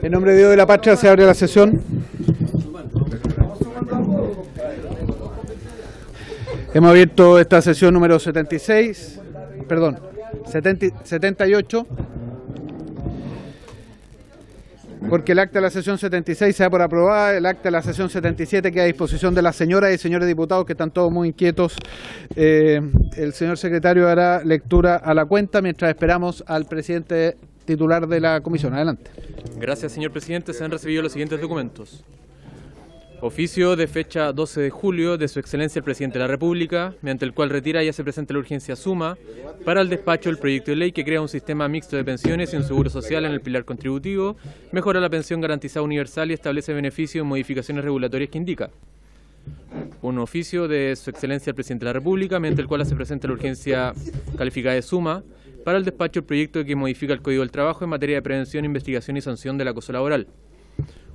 En nombre de Dios de la Patria se abre la sesión. Hemos abierto esta sesión número 78, porque el acta de la sesión 76 se da por aprobada. El acta de la sesión 77 queda a disposición de las señoras y señores diputados, que están todos muy inquietos. El señor secretario hará lectura a la cuenta mientras esperamos al presidente titular de la comisión. Adelante. Gracias, señor presidente. Se han recibido los siguientes documentos. Oficio de fecha 12 de julio de su excelencia el presidente de la República, mediante el cual retira y hace presente la urgencia suma para el despacho el proyecto de ley que crea un sistema mixto de pensiones y un seguro social en el pilar contributivo, mejora la pensión garantizada universal y establece beneficios y modificaciones regulatorias que indica. Un oficio de su excelencia el presidente de la República, mediante el cual hace presente la urgencia calificada de suma para el despacho el proyecto que modifica el Código del Trabajo en materia de prevención, investigación y sanción del acoso laboral.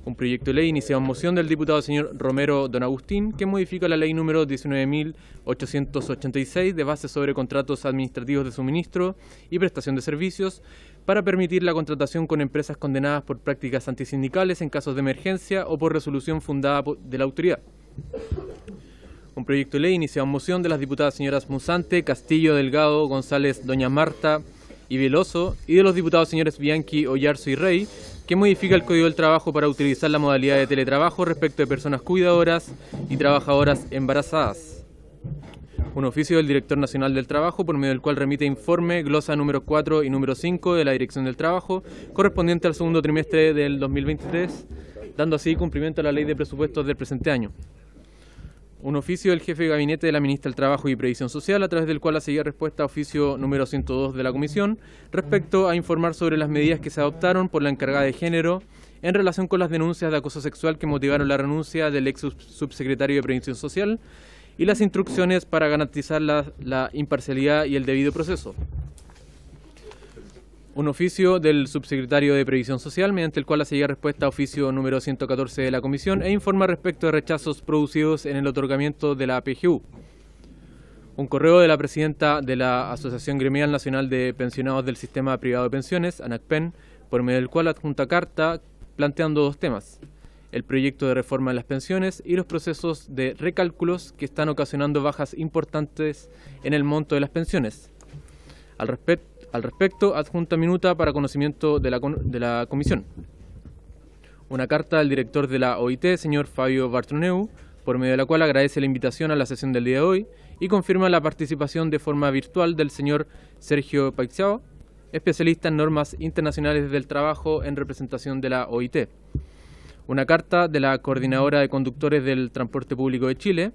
Un proyecto de ley iniciado en moción del diputado señor Romero Don Agustín, que modifica la ley número 19.886 de base sobre contratos administrativos de suministro y prestación de servicios para permitir la contratación con empresas condenadas por prácticas antisindicales en casos de emergencia o por resolución fundada de la autoridad. Un proyecto de ley iniciado en moción de las diputadas señoras Musante, Castillo, Delgado, González, Doña Marta y Veloso, y de los diputados señores Bianchi, Oyarzo y Rey, que modifica el Código del Trabajo para utilizar la modalidad de teletrabajo respecto de personas cuidadoras y trabajadoras embarazadas. Un oficio del Director Nacional del Trabajo, por medio del cual remite informe, glosa número 4 y número 5 de la Dirección del Trabajo, correspondiente al segundo trimestre del 2023, dando así cumplimiento a la Ley de Presupuestos del presente año. Un oficio del jefe de gabinete de la ministra del Trabajo y Previsión Social, a través del cual hace respuesta a oficio número 102 de la Comisión, respecto a informar sobre las medidas que se adoptaron por la encargada de género en relación con las denuncias de acoso sexual que motivaron la renuncia del ex subsecretario de Previsión Social y las instrucciones para garantizar la imparcialidad y el debido proceso. Un oficio del subsecretario de Previsión Social, mediante el cual hace respuesta a oficio número 114 de la Comisión e informa respecto de rechazos producidos en el otorgamiento de la PGU. Un correo de la presidenta de la Asociación Gremial Nacional de Pensionados del Sistema Privado de Pensiones, ANACPEN, por medio del cual adjunta carta planteando dos temas: el proyecto de reforma de las pensiones y los procesos de recálculos que están ocasionando bajas importantes en el monto de las pensiones. Al respecto, adjunta minuta para conocimiento de la Comisión. Una carta del director de la OIT, señor Fabio Bartolomeu, por medio de la cual agradece la invitación a la sesión del día de hoy y confirma la participación de forma virtual del señor Sergio Paixão, especialista en normas internacionales del trabajo en representación de la OIT. Una carta de la Coordinadora de Conductores del Transporte Público de Chile,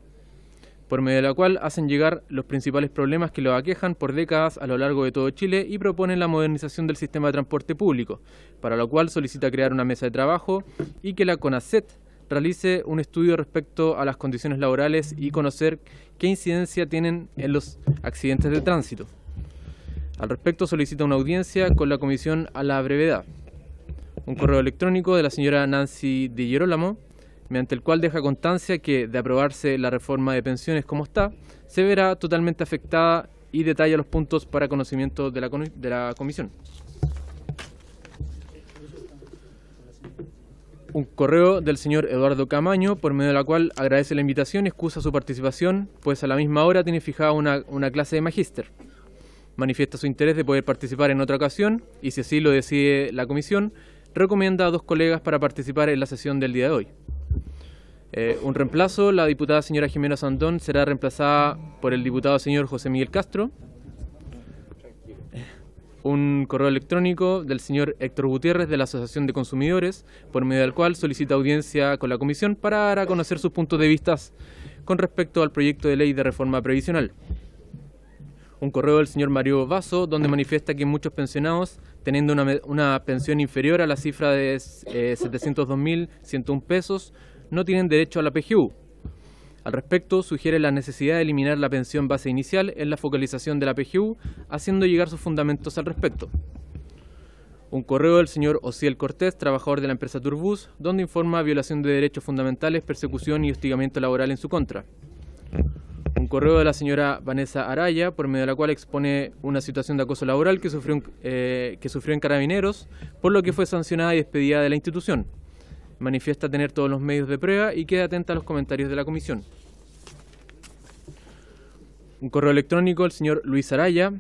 por medio de la cual hacen llegar los principales problemas que los aquejan por décadas a lo largo de todo Chile y proponen la modernización del sistema de transporte público, para lo cual solicita crear una mesa de trabajo y que la CONACET realice un estudio respecto a las condiciones laborales y conocer qué incidencia tienen en los accidentes de tránsito. Al respecto, solicita una audiencia con la Comisión a la brevedad. Un correo electrónico de la señora Nancy Di Girolamo, mediante el cual deja constancia que, de aprobarse la reforma de pensiones como está, se verá totalmente afectada y detalla los puntos para conocimiento de la Comisión. Un correo del señor Eduardo Camaño, por medio de la cual agradece la invitación y excusa su participación, pues a la misma hora tiene fijada una clase de magíster. Manifiesta su interés de poder participar en otra ocasión y, si así lo decide la Comisión, recomienda a dos colegas para participar en la sesión del día de hoy. Un reemplazo: la diputada señora Jimena Sandón será reemplazada por el diputado señor José Miguel Castro. Un correo electrónico del señor Héctor Gutiérrez de la Asociación de Consumidores, por medio del cual solicita audiencia con la Comisión para dar a conocer sus puntos de vista con respecto al proyecto de ley de reforma previsional. Un correo del señor Mario Vaso, donde manifiesta que muchos pensionados, teniendo una pensión inferior a la cifra de 702.101 pesos, no tienen derecho a la PGU. Al respecto, sugiere la necesidad de eliminar la pensión base inicial en la focalización de la PGU, haciendo llegar sus fundamentos al respecto. Un correo del señor Osiel Cortés, trabajador de la empresa Turbus, donde informa violación de derechos fundamentales, persecución y hostigamiento laboral en su contra. Un correo de la señora Vanessa Araya, por medio de la cual expone una situación de acoso laboral que sufrió en Carabineros, por lo que fue sancionada y despedida de la institución. Manifiesta tener todos los medios de prueba y queda atenta a los comentarios de la comisión. Un correo electrónico del señor Luis Araya,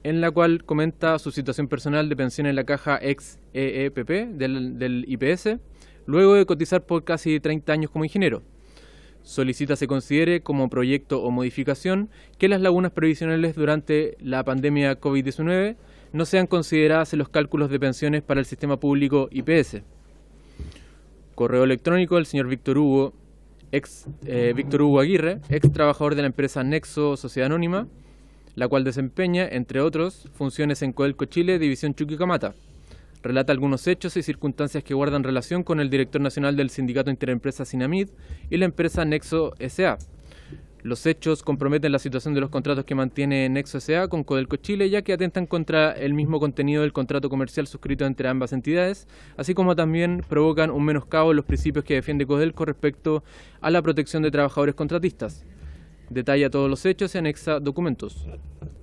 en la cual comenta su situación personal de pensión en la caja ex EEPP del IPS, luego de cotizar por casi 30 años como ingeniero. Solicita se considere como proyecto o modificación que las lagunas previsionales durante la pandemia COVID-19 no sean consideradas en los cálculos de pensiones para el sistema público IPS. Correo electrónico del señor Víctor Hugo Aguirre, ex trabajador de la empresa Nexo Sociedad Anónima, la cual desempeña, entre otros, funciones en Codelco Chile, División Chuquicamata. Relata algunos hechos y circunstancias que guardan relación con el director nacional del Sindicato Interempresa Sinamid y la empresa Nexo S.A. Los hechos comprometen la situación de los contratos que mantiene Nexo S.A. con Codelco Chile, ya que atentan contra el mismo contenido del contrato comercial suscrito entre ambas entidades, así como también provocan un menoscabo en los principios que defiende Codelco respecto a la protección de trabajadores contratistas. Detalla todos los hechos y anexa documentos.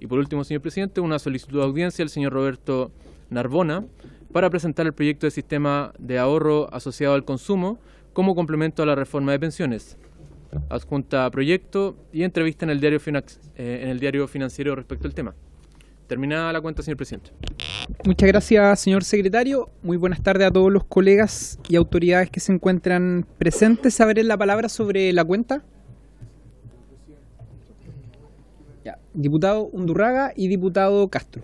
Y por último, señor presidente, una solicitud de audiencia al señor Roberto Narbona para presentar el proyecto de sistema de ahorro asociado al consumo como complemento a la reforma de pensiones. Adjunta proyecto y entrevista en el diario financiero respecto al tema. Terminada la cuenta, señor presidente. Muchas gracias, señor secretario. Muy buenas tardes a todos los colegas y autoridades que se encuentran presentes. Sabré la palabra sobre la cuenta. Ya. Diputado Undurraga y diputado Castro.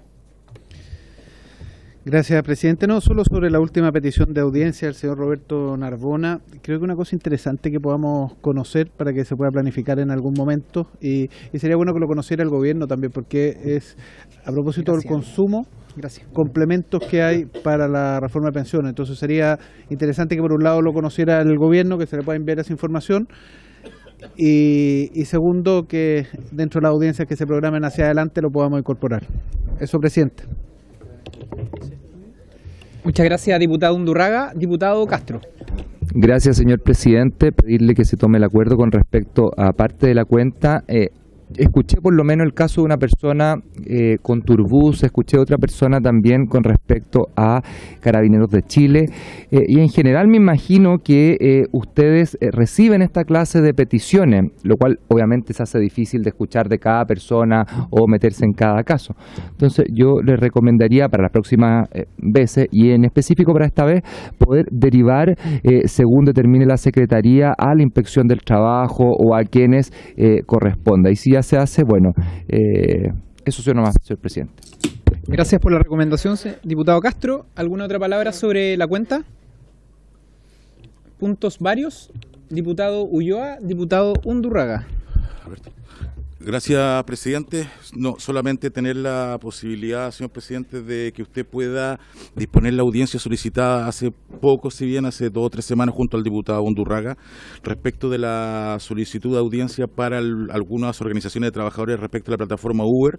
Gracias, presidente. No solo sobre la última petición de audiencia del señor Roberto Narbona, creo que una cosa interesante que podamos conocer para que se pueda planificar en algún momento, y sería bueno que lo conociera el gobierno también, porque es a propósito del consumo, complementos que hay para la reforma de pensiones. Entonces sería interesante que por un lado lo conociera el gobierno, que se le pueda enviar esa información, y segundo, que dentro de las audiencias que se programen hacia adelante lo podamos incorporar. Eso, presidente. Muchas gracias, diputado Undurraga. Diputado Castro. Gracias, señor presidente. Pedirle que se tome el acuerdo con respecto a parte de la cuenta. Escuché por lo menos el caso de una persona con Turbus, escuché otra persona también con respecto a Carabineros de Chile, y en general me imagino que ustedes reciben esta clase de peticiones, lo cual obviamente se hace difícil de escuchar de cada persona o meterse en cada caso. Entonces yo les recomendaría para las próximas veces, y en específico para esta vez, poder derivar, según determine la Secretaría, a la Inspección del Trabajo o a quienes corresponda. Y si ya se hace, bueno, eso sí nomás, señor presidente. Gracias por la recomendación, diputado Castro. ¿Alguna otra palabra sobre la cuenta? Puntos varios. Diputado Ulloa, diputado Undurraga. Gracias, presidente. No, solamente tener la posibilidad, señor presidente, de que usted pueda disponer la audiencia solicitada hace poco, si bien hace 2 o 3 semanas, junto al diputado Undurraga, respecto de la solicitud de audiencia para algunas organizaciones de trabajadores respecto a la plataforma Uber,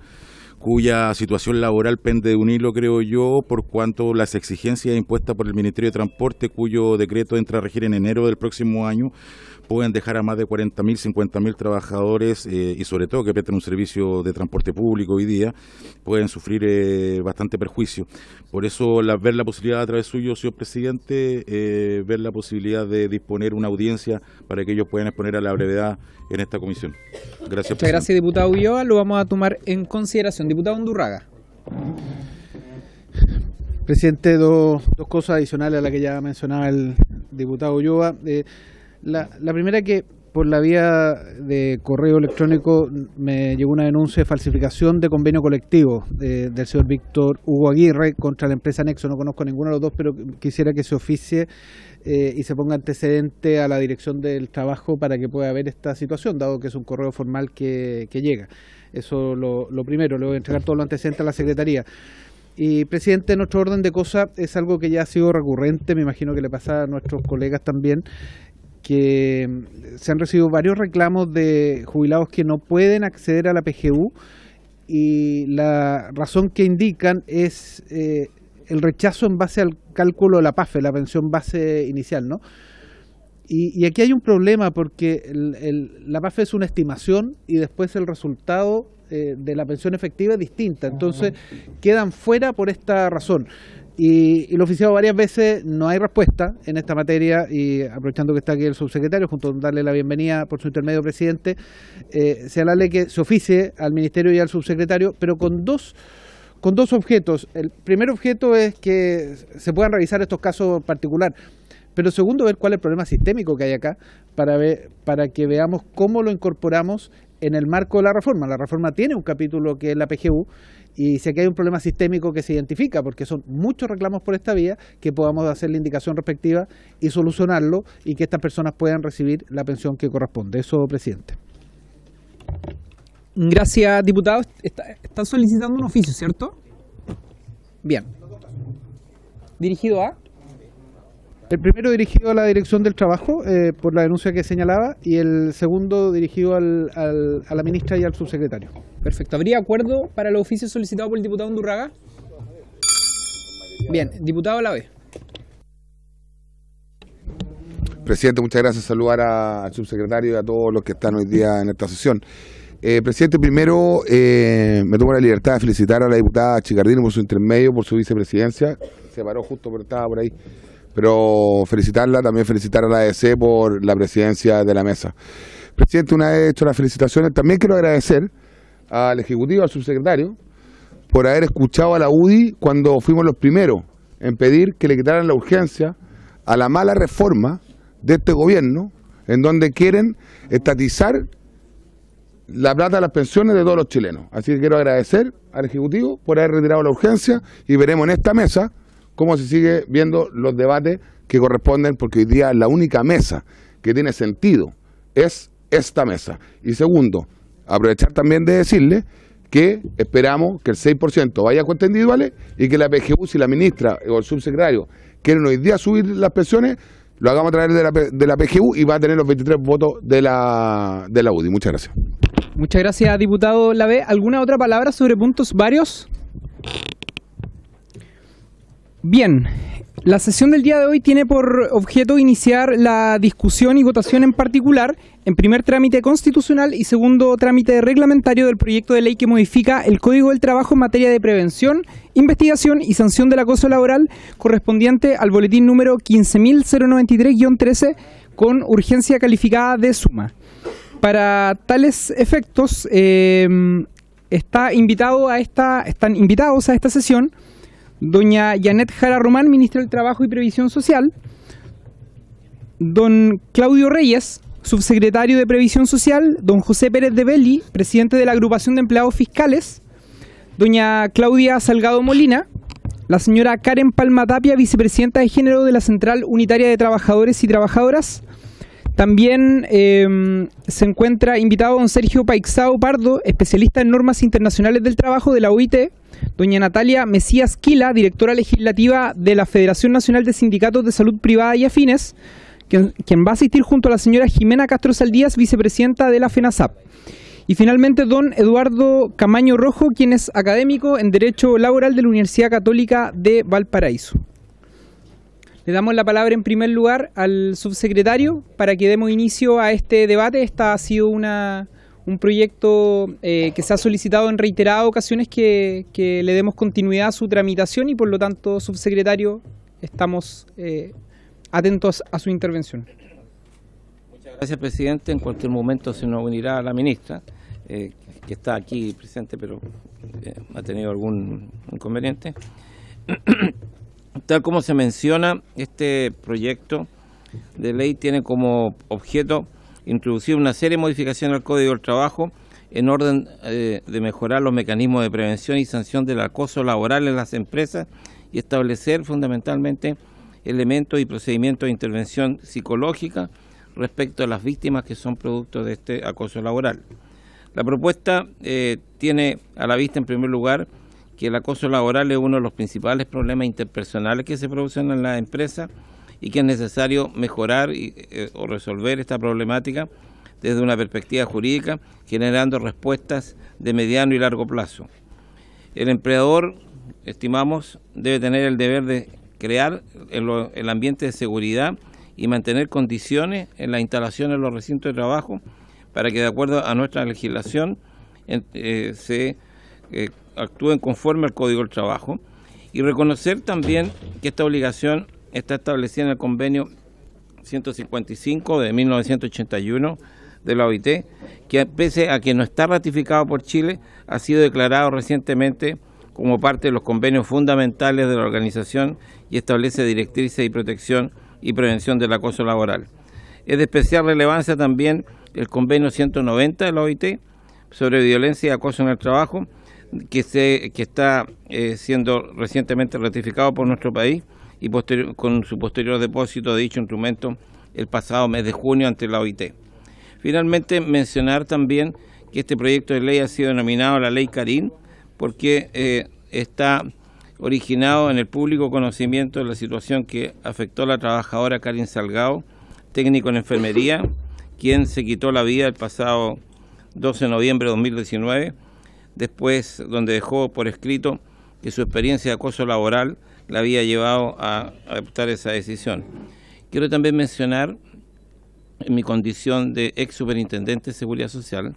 cuya situación laboral pende de un hilo, creo yo, por cuanto las exigencias impuestas por el Ministerio de Transporte, cuyo decreto entra a regir en enero del próximo año, pueden dejar a más de 40.000, 50.000 trabajadores, y sobre todo que prestan un servicio de transporte público hoy día, pueden sufrir bastante perjuicio. Por eso, ver la posibilidad a través suyo, señor presidente, ver la posibilidad de disponer una audiencia para que ellos puedan exponer a la brevedad en esta comisión. Gracias. Muchas gracias, diputado Ulloa. Lo vamos a tomar en consideración. Diputado Undurraga. Presidente, dos cosas adicionales a la que ya mencionaba el diputado Ulloa. La primera, que por la vía de correo electrónico me llegó una denuncia de falsificación de convenio colectivo del señor Víctor Hugo Aguirre contra la empresa Nexo. No conozco a ninguno de los dos, pero quisiera que se oficie y se ponga antecedente a la Dirección del Trabajo para que pueda ver esta situación, dado que es un correo formal que llega. Eso lo primero. Le voy a entregar todos los antecedentes a la Secretaría. Y, presidente, nuestro orden de cosas es algo que ya ha sido recurrente, me imagino que le pasa a nuestros colegas también, que se han recibido varios reclamos de jubilados que no pueden acceder a la PGU, y la razón que indican es el rechazo en base al cálculo de la PAFE, la pensión base inicial, ¿no? Y aquí hay un problema porque la PAFE es una estimación y después el resultado de la pensión efectiva es distinta, entonces quedan fuera por esta razón. Y lo oficiado varias veces, no hay respuesta en esta materia, y aprovechando que está aquí el subsecretario, junto con darle la bienvenida por su intermedio, presidente, señalarle que se oficie al Ministerio y al subsecretario, pero con dos objetos. El primer objeto es que se puedan revisar estos casos particular, pero segundo, ver cuál es el problema sistémico que hay acá, para que veamos cómo lo incorporamos en el marco de la reforma. La reforma tiene un capítulo que es la PGU, y si aquí hay un problema sistémico que se identifica, porque son muchos reclamos por esta vía, que podamos hacer la indicación respectiva y solucionarlo, y que estas personas puedan recibir la pensión que corresponde. Eso, presidente. Gracias, diputado. Están solicitando un oficio, ¿cierto? Bien. ¿Dirigido a? El primero dirigido a la Dirección del Trabajo, por la denuncia que señalaba, y el segundo dirigido a la ministra y al subsecretario. Perfecto. ¿Habría acuerdo para los oficios solicitados por el diputado Undurraga? Bien. Diputado Lavé. Presidente, muchas gracias. Saludar al subsecretario y a todos los que están hoy día en esta sesión. Presidente, primero me tomo la libertad de felicitar a la diputada Chicardini por su intermedio, por su vicepresidencia. Se paró justo, pero estaba por ahí. Pero felicitarla, también felicitar a la ADC por la presidencia de la mesa. Presidente, una vez hecho las felicitaciones, también quiero agradecer al Ejecutivo, al subsecretario, por haber escuchado a la UDI cuando fuimos los primeros en pedir que le quitaran la urgencia a la mala reforma de este gobierno, en donde quieren estatizar la plata de las pensiones de todos los chilenos. Así que quiero agradecer al Ejecutivo por haber retirado la urgencia, y veremos en esta mesa cómo se sigue viendo los debates que corresponden, porque hoy día la única mesa que tiene sentido es esta mesa. Y segundo, aprovechar también de decirle que esperamos que el 6% vaya a cuentas individuales, y que la PGU, si la ministra o el subsecretario quieren hoy día subir las pensiones, lo hagamos a través de la PGU, y va a tener los 23 votos de la UDI. Muchas gracias. Muchas gracias, diputado Lavé. ¿Alguna otra palabra sobre puntos varios? Bien, la sesión del día de hoy tiene por objeto iniciar la discusión y votación en particular, en primer trámite constitucional y segundo trámite reglamentario del proyecto de ley que modifica el Código del Trabajo en materia de prevención, investigación y sanción del acoso laboral, correspondiente al boletín número 15.093-13, con urgencia calificada de suma. Para tales efectos, están invitados a esta sesión doña Janet Jara Román, ministra del Trabajo y Previsión Social, don Claudio Reyes, subsecretario de Previsión Social, don José Pérez de Belli, presidente de la Agrupación de Empleados Fiscales, doña Claudia Salgado Molina, la señora Karen Palma Tapia, vicepresidenta de Género de la Central Unitaria de Trabajadores y Trabajadoras. También se encuentra invitado don Sergio Paixao Pardo, especialista en normas internacionales del trabajo de la OIT, doña Natalia Mesías Quila, directora legislativa de la Federación Nacional de Sindicatos de Salud Privada y Afines, quien va a asistir junto a la señora Jimena Castro Saldías, vicepresidenta de la FENASAP. Y finalmente don Eduardo Camaño Rojo, quien es académico en Derecho Laboral de la Universidad Católica de Valparaíso. Le damos la palabra en primer lugar al subsecretario para que demos inicio a este debate. Esta ha sido un proyecto que se ha solicitado en reiteradas ocasiones que le demos continuidad a su tramitación, y por lo tanto, subsecretario, estamos atentos a su intervención. Muchas gracias, presidente. En cualquier momento se nos unirá la ministra, que está aquí presente, pero ha tenido algún inconveniente. Tal como se menciona, este proyecto de ley tiene como objeto introducir una serie de modificaciones al Código del Trabajo en orden de mejorar los mecanismos de prevención y sanción del acoso laboral en las empresas, y establecer fundamentalmente elementos y procedimientos de intervención psicológica respecto a las víctimas que son producto de este acoso laboral. La propuesta tiene a la vista, en primer lugar, que el acoso laboral es uno de los principales problemas interpersonales que se producen en las empresas, y que es necesario mejorar o resolver esta problemática desde una perspectiva jurídica, generando respuestas de mediano y largo plazo. El empleador estimamos, debe tener el deber de crear el ambiente de seguridad y mantener condiciones en la instalación de los recintos de trabajo para que, de acuerdo a nuestra legislación, se actúen conforme al Código del Trabajo, y reconocer también que esta obligación está establecida en el convenio 155 de 1981 de la OIT, que pese a que no está ratificado por Chile, ha sido declarado recientemente como parte de los convenios fundamentales de la organización y establece directrices y protección y prevención del acoso laboral. Es de especial relevancia también el convenio 190 de la OIT sobre violencia y acoso en el trabajo, que está siendo recientemente ratificado por nuestro país y con su posterior depósito de dicho instrumento el pasado mes de junio ante la OIT. Finalmente, mencionar también que este proyecto de ley ha sido denominado la Ley Karin porque está originado en el público conocimiento de la situación que afectó a la trabajadora Karin Salgado, técnico en enfermería, quien se quitó la vida el pasado 12 de noviembre de 2019, después donde dejó por escrito que su experiencia de acoso laboral la había llevado a adoptar esa decisión. Quiero también mencionar, en mi condición de ex superintendente de Seguridad Social,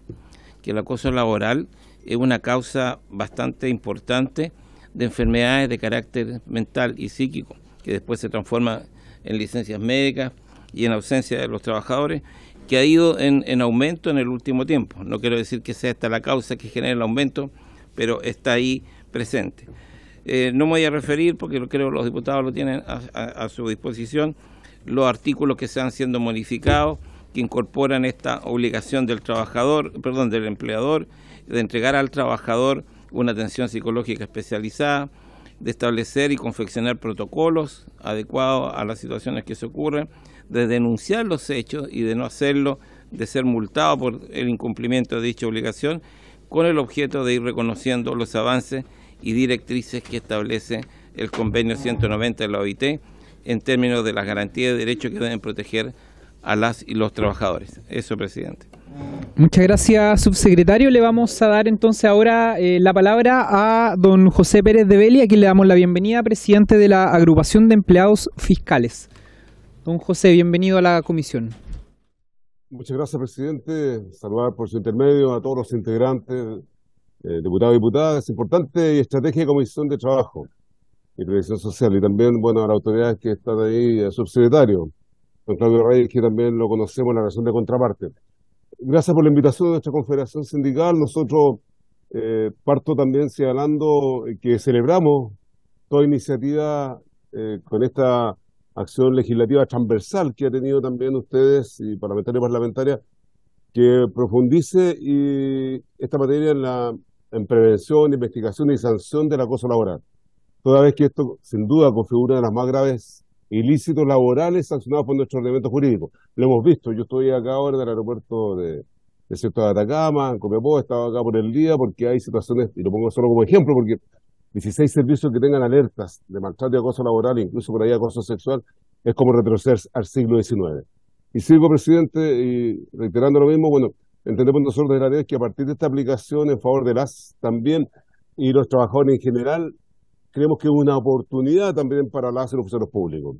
que el acoso laboral es una causa bastante importante de enfermedades de carácter mental y psíquico, que después se transforma en licencias médicas y en ausencia de los trabajadores, que ha ido en aumento en el último tiempo. No quiero decir que sea esta la causa que genera el aumento, pero está ahí presente. No me voy a referir, porque creo que los diputados lo tienen a su disposición, los artículos que se han siendo modificados, que incorporan esta obligación del empleador, de entregar al trabajador una atención psicológica especializada, de establecer y confeccionar protocolos adecuados a las situaciones que se ocurren, de denunciar los hechos y de no hacerlo, de ser multado por el incumplimiento de dicha obligación, con el objeto de ir reconociendo los avances y directrices que establece el convenio 190 de la OIT en términos de las garantías de derechos que deben proteger a las y los trabajadores. Eso, presidente. Muchas gracias, subsecretario. Le vamos a dar entonces ahora la palabra a don José Pérez de Belli, a quien le damos la bienvenida, presidente de la Agrupación de Empleados Fiscales. Don José, bienvenido a la comisión. Muchas gracias, presidente. Saludar por su intermedio a todos los integrantes, diputados y diputadas. Importante y estratégica comisión de trabajo y previsión social. Y también, bueno, a las autoridades que están ahí, al subsecretario, don Claudio Reyes, que también lo conocemos en la relación de contraparte. Gracias por la invitación de nuestra confederación sindical. Nosotros parto también señalando que celebramos toda iniciativa con esta acción legislativa transversal que ha tenido también ustedes y parlamentarias, que profundice esta materia en prevención, investigación y sanción del acoso laboral. Toda vez que esto, sin duda, configura una de las más graves ilícitos laborales sancionados por nuestro ordenamiento jurídico. Lo hemos visto. Yo estoy acá ahora en el aeropuerto de sector de Atacama, en Copiapó, he estado acá por el día porque hay situaciones, y lo pongo solo como ejemplo, porque 16 servicios que tengan alertas de maltrato y acoso laboral, incluso por ahí acoso sexual, es como retroceder al siglo XIX. Y sigo, presidente, y reiterando lo mismo, bueno, entendemos nosotros de la ley que a partir de esta aplicación en favor de las también y los trabajadores en general, creemos que es una oportunidad también para las y los funcionarios públicos.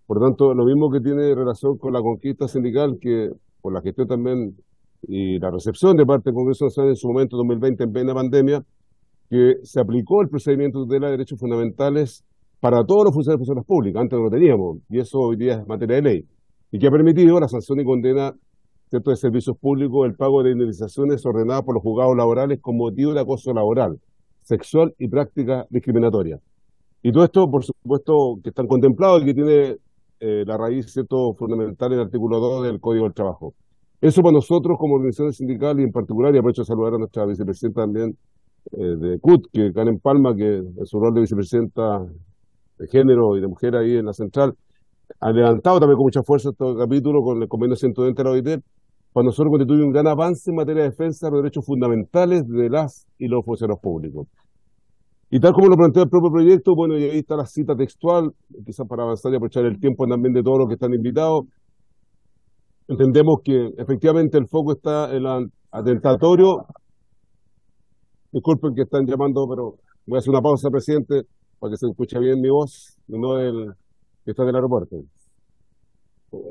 Por lo tanto, lo mismo que tiene relación con la conquista sindical, que por la gestión también y la recepción de parte del Congreso Nacional en su momento 2020 en plena pandemia, que se aplicó el procedimiento de tutela de derechos fundamentales para todos los funcionarios y funcionarias públicas. Antes no lo teníamos, y eso hoy día es materia de ley, y que ha permitido la sanción y condena, ¿cierto?, de servicios públicos, el pago de indemnizaciones ordenadas por los juzgados laborales con motivo de acoso laboral, sexual y práctica discriminatoria. Y todo esto, por supuesto, que están contemplados y que tiene la raíz, ¿cierto?, fundamental en el artículo 2 del Código del Trabajo. Eso para nosotros como organizaciones sindicales y en particular, y aprovecho de saludar a nuestra vicepresidenta también de CUT, que Karen Palma, que en su rol de vicepresidenta de género y de mujer ahí en la central, ha levantado también con mucha fuerza este capítulo con el convenio 120 de la OIT. Para nosotros constituye un gran avance en materia de defensa de los derechos fundamentales de las y los funcionarios públicos. Y tal como lo plantea el propio proyecto, bueno, y ahí está la cita textual, quizás para avanzar y aprovechar el tiempo también de todos los que están invitados. Entendemos que efectivamente el foco está en el atentatorio. Disculpen que están llamando, pero Voy a hacer una pausa, presidente, para que se escuche bien mi voz y no el que está en el aeropuerto.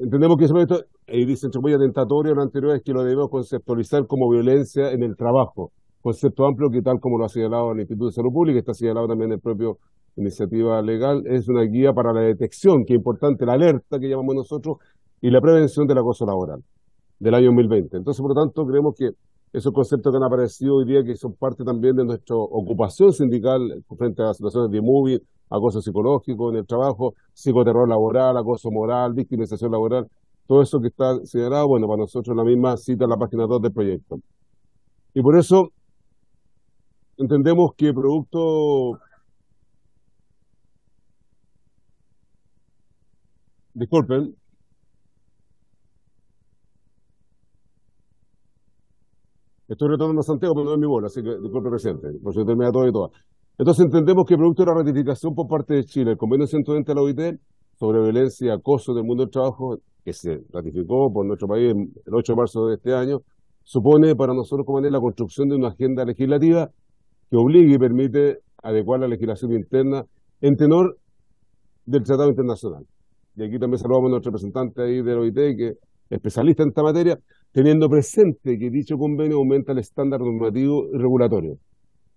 Entendemos que ese proyecto, y dice entre muy atentatorio lo anterior, es que lo debemos conceptualizar como violencia en el trabajo. Concepto amplio que, tal como lo ha señalado el Instituto de Salud Pública, está señalado también en el propio iniciativa legal, es una guía para la detección, que es importante, la alerta que llamamos nosotros, y la prevención del acoso laboral del año 2020. Entonces, por lo tanto, creemos que esos conceptos que han aparecido hoy día, que son parte también de nuestra ocupación sindical frente a situaciones de moving, acoso psicológico en el trabajo, psicoterror laboral, acoso moral, victimización laboral, todo eso que está señalado, bueno, para nosotros la misma cita en la página 2 del proyecto. Y por eso entendemos que producto... Disculpen. Estoy retornando a Santiago, pero no es mi bola, así que disculpe, presidente, por si termina todo y todas. Entonces entendemos que producto de la ratificación por parte de Chile, el convenio 120 de la OIT sobre violencia y acoso del mundo del trabajo, que se ratificó por nuestro país el 8 de marzo de este año, supone para nosotros como la construcción de una agenda legislativa que obligue y permite adecuar la legislación interna en tenor del Tratado Internacional. Y aquí también saludamos a nuestro representante ahí del OIT, que es especialista en esta materia, teniendo presente que dicho convenio aumenta el estándar normativo y regulatorio.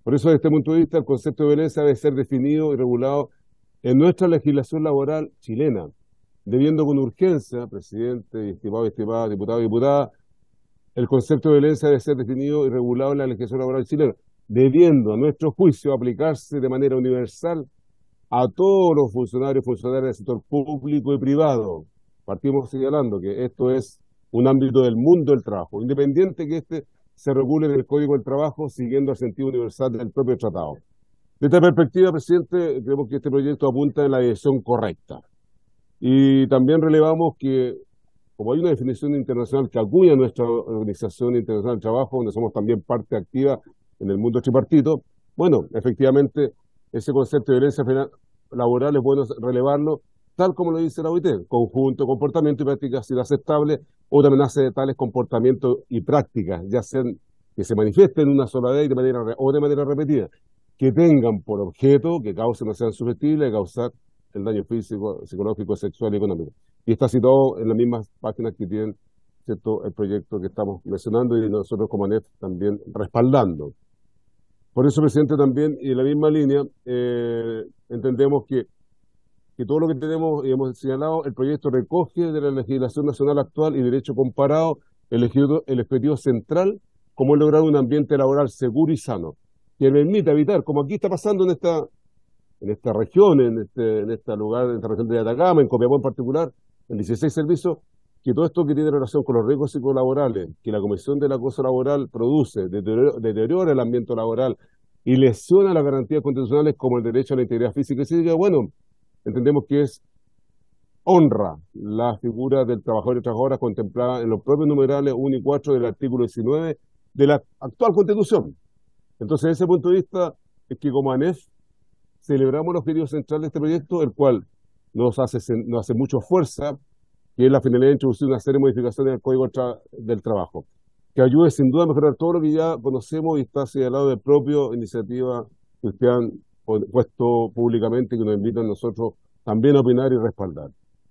Por eso, desde este punto de vista, el concepto de violencia debe ser definido y regulado en nuestra legislación laboral chilena, debiendo con urgencia, presidente, estimado, estimada, diputado y diputada, el concepto de violencia debe ser definido y regulado en la legislación laboral chilena, debiendo, a nuestro juicio, aplicarse de manera universal a todos los funcionarios y funcionarias del sector público y privado. Partimos señalando que esto es un ámbito del mundo del trabajo, independiente que este se regule en el Código del Trabajo siguiendo el sentido universal del propio tratado. De esta perspectiva, presidente, creemos que este proyecto apunta en la dirección correcta. Y también relevamos que, como hay una definición internacional que acuña a nuestra Organización Internacional del Trabajo, donde somos también parte activa en el mundo tripartito, bueno, efectivamente, ese concepto de violencia laboral es bueno relevarlo, tal como lo dice la OIT, conjunto, comportamiento y prácticas inaceptables o de amenaza de tales comportamientos y prácticas, ya sean que se manifiesten en una sola vez de manera repetida, que tengan por objeto, que causen o sean susceptibles de causar el daño físico, psicológico, sexual y económico. Y está citado en las mismas páginas que tienen, ¿cierto?, el proyecto que estamos mencionando y nosotros como ANEF también respaldando. Por eso, presidente, también, y en la misma línea, entendemos que todo lo que tenemos y hemos señalado, el proyecto recoge de la legislación nacional actual y derecho comparado el objetivo central, como es lograr un ambiente laboral seguro y sano, que permita evitar, como aquí está pasando en esta región, en este lugar, en esta región de Atacama, en Copiapó en particular, en 16 servicios, que todo esto que tiene relación con los riesgos psicolaborales, que la Comisión del Acoso Laboral produce, deteriora el ambiente laboral y lesiona las garantías constitucionales como el derecho a la integridad física y psíquica, bueno, entendemos que honra la figura del trabajador y trabajadora contemplada en los propios numerales 1 y 4 del artículo 19 de la actual Constitución. Entonces, desde ese punto de vista, es que como ANEF celebramos el objetivo central de este proyecto, el cual nos hace mucha fuerza, que es la finalidad de introducir una serie de modificaciones en el Código del Trabajo, que ayude sin duda a mejorar todo lo que ya conocemos y está señalado de propia iniciativa que ustedes han puesto públicamente y que nos invitan a nosotros también a opinar y respaldar.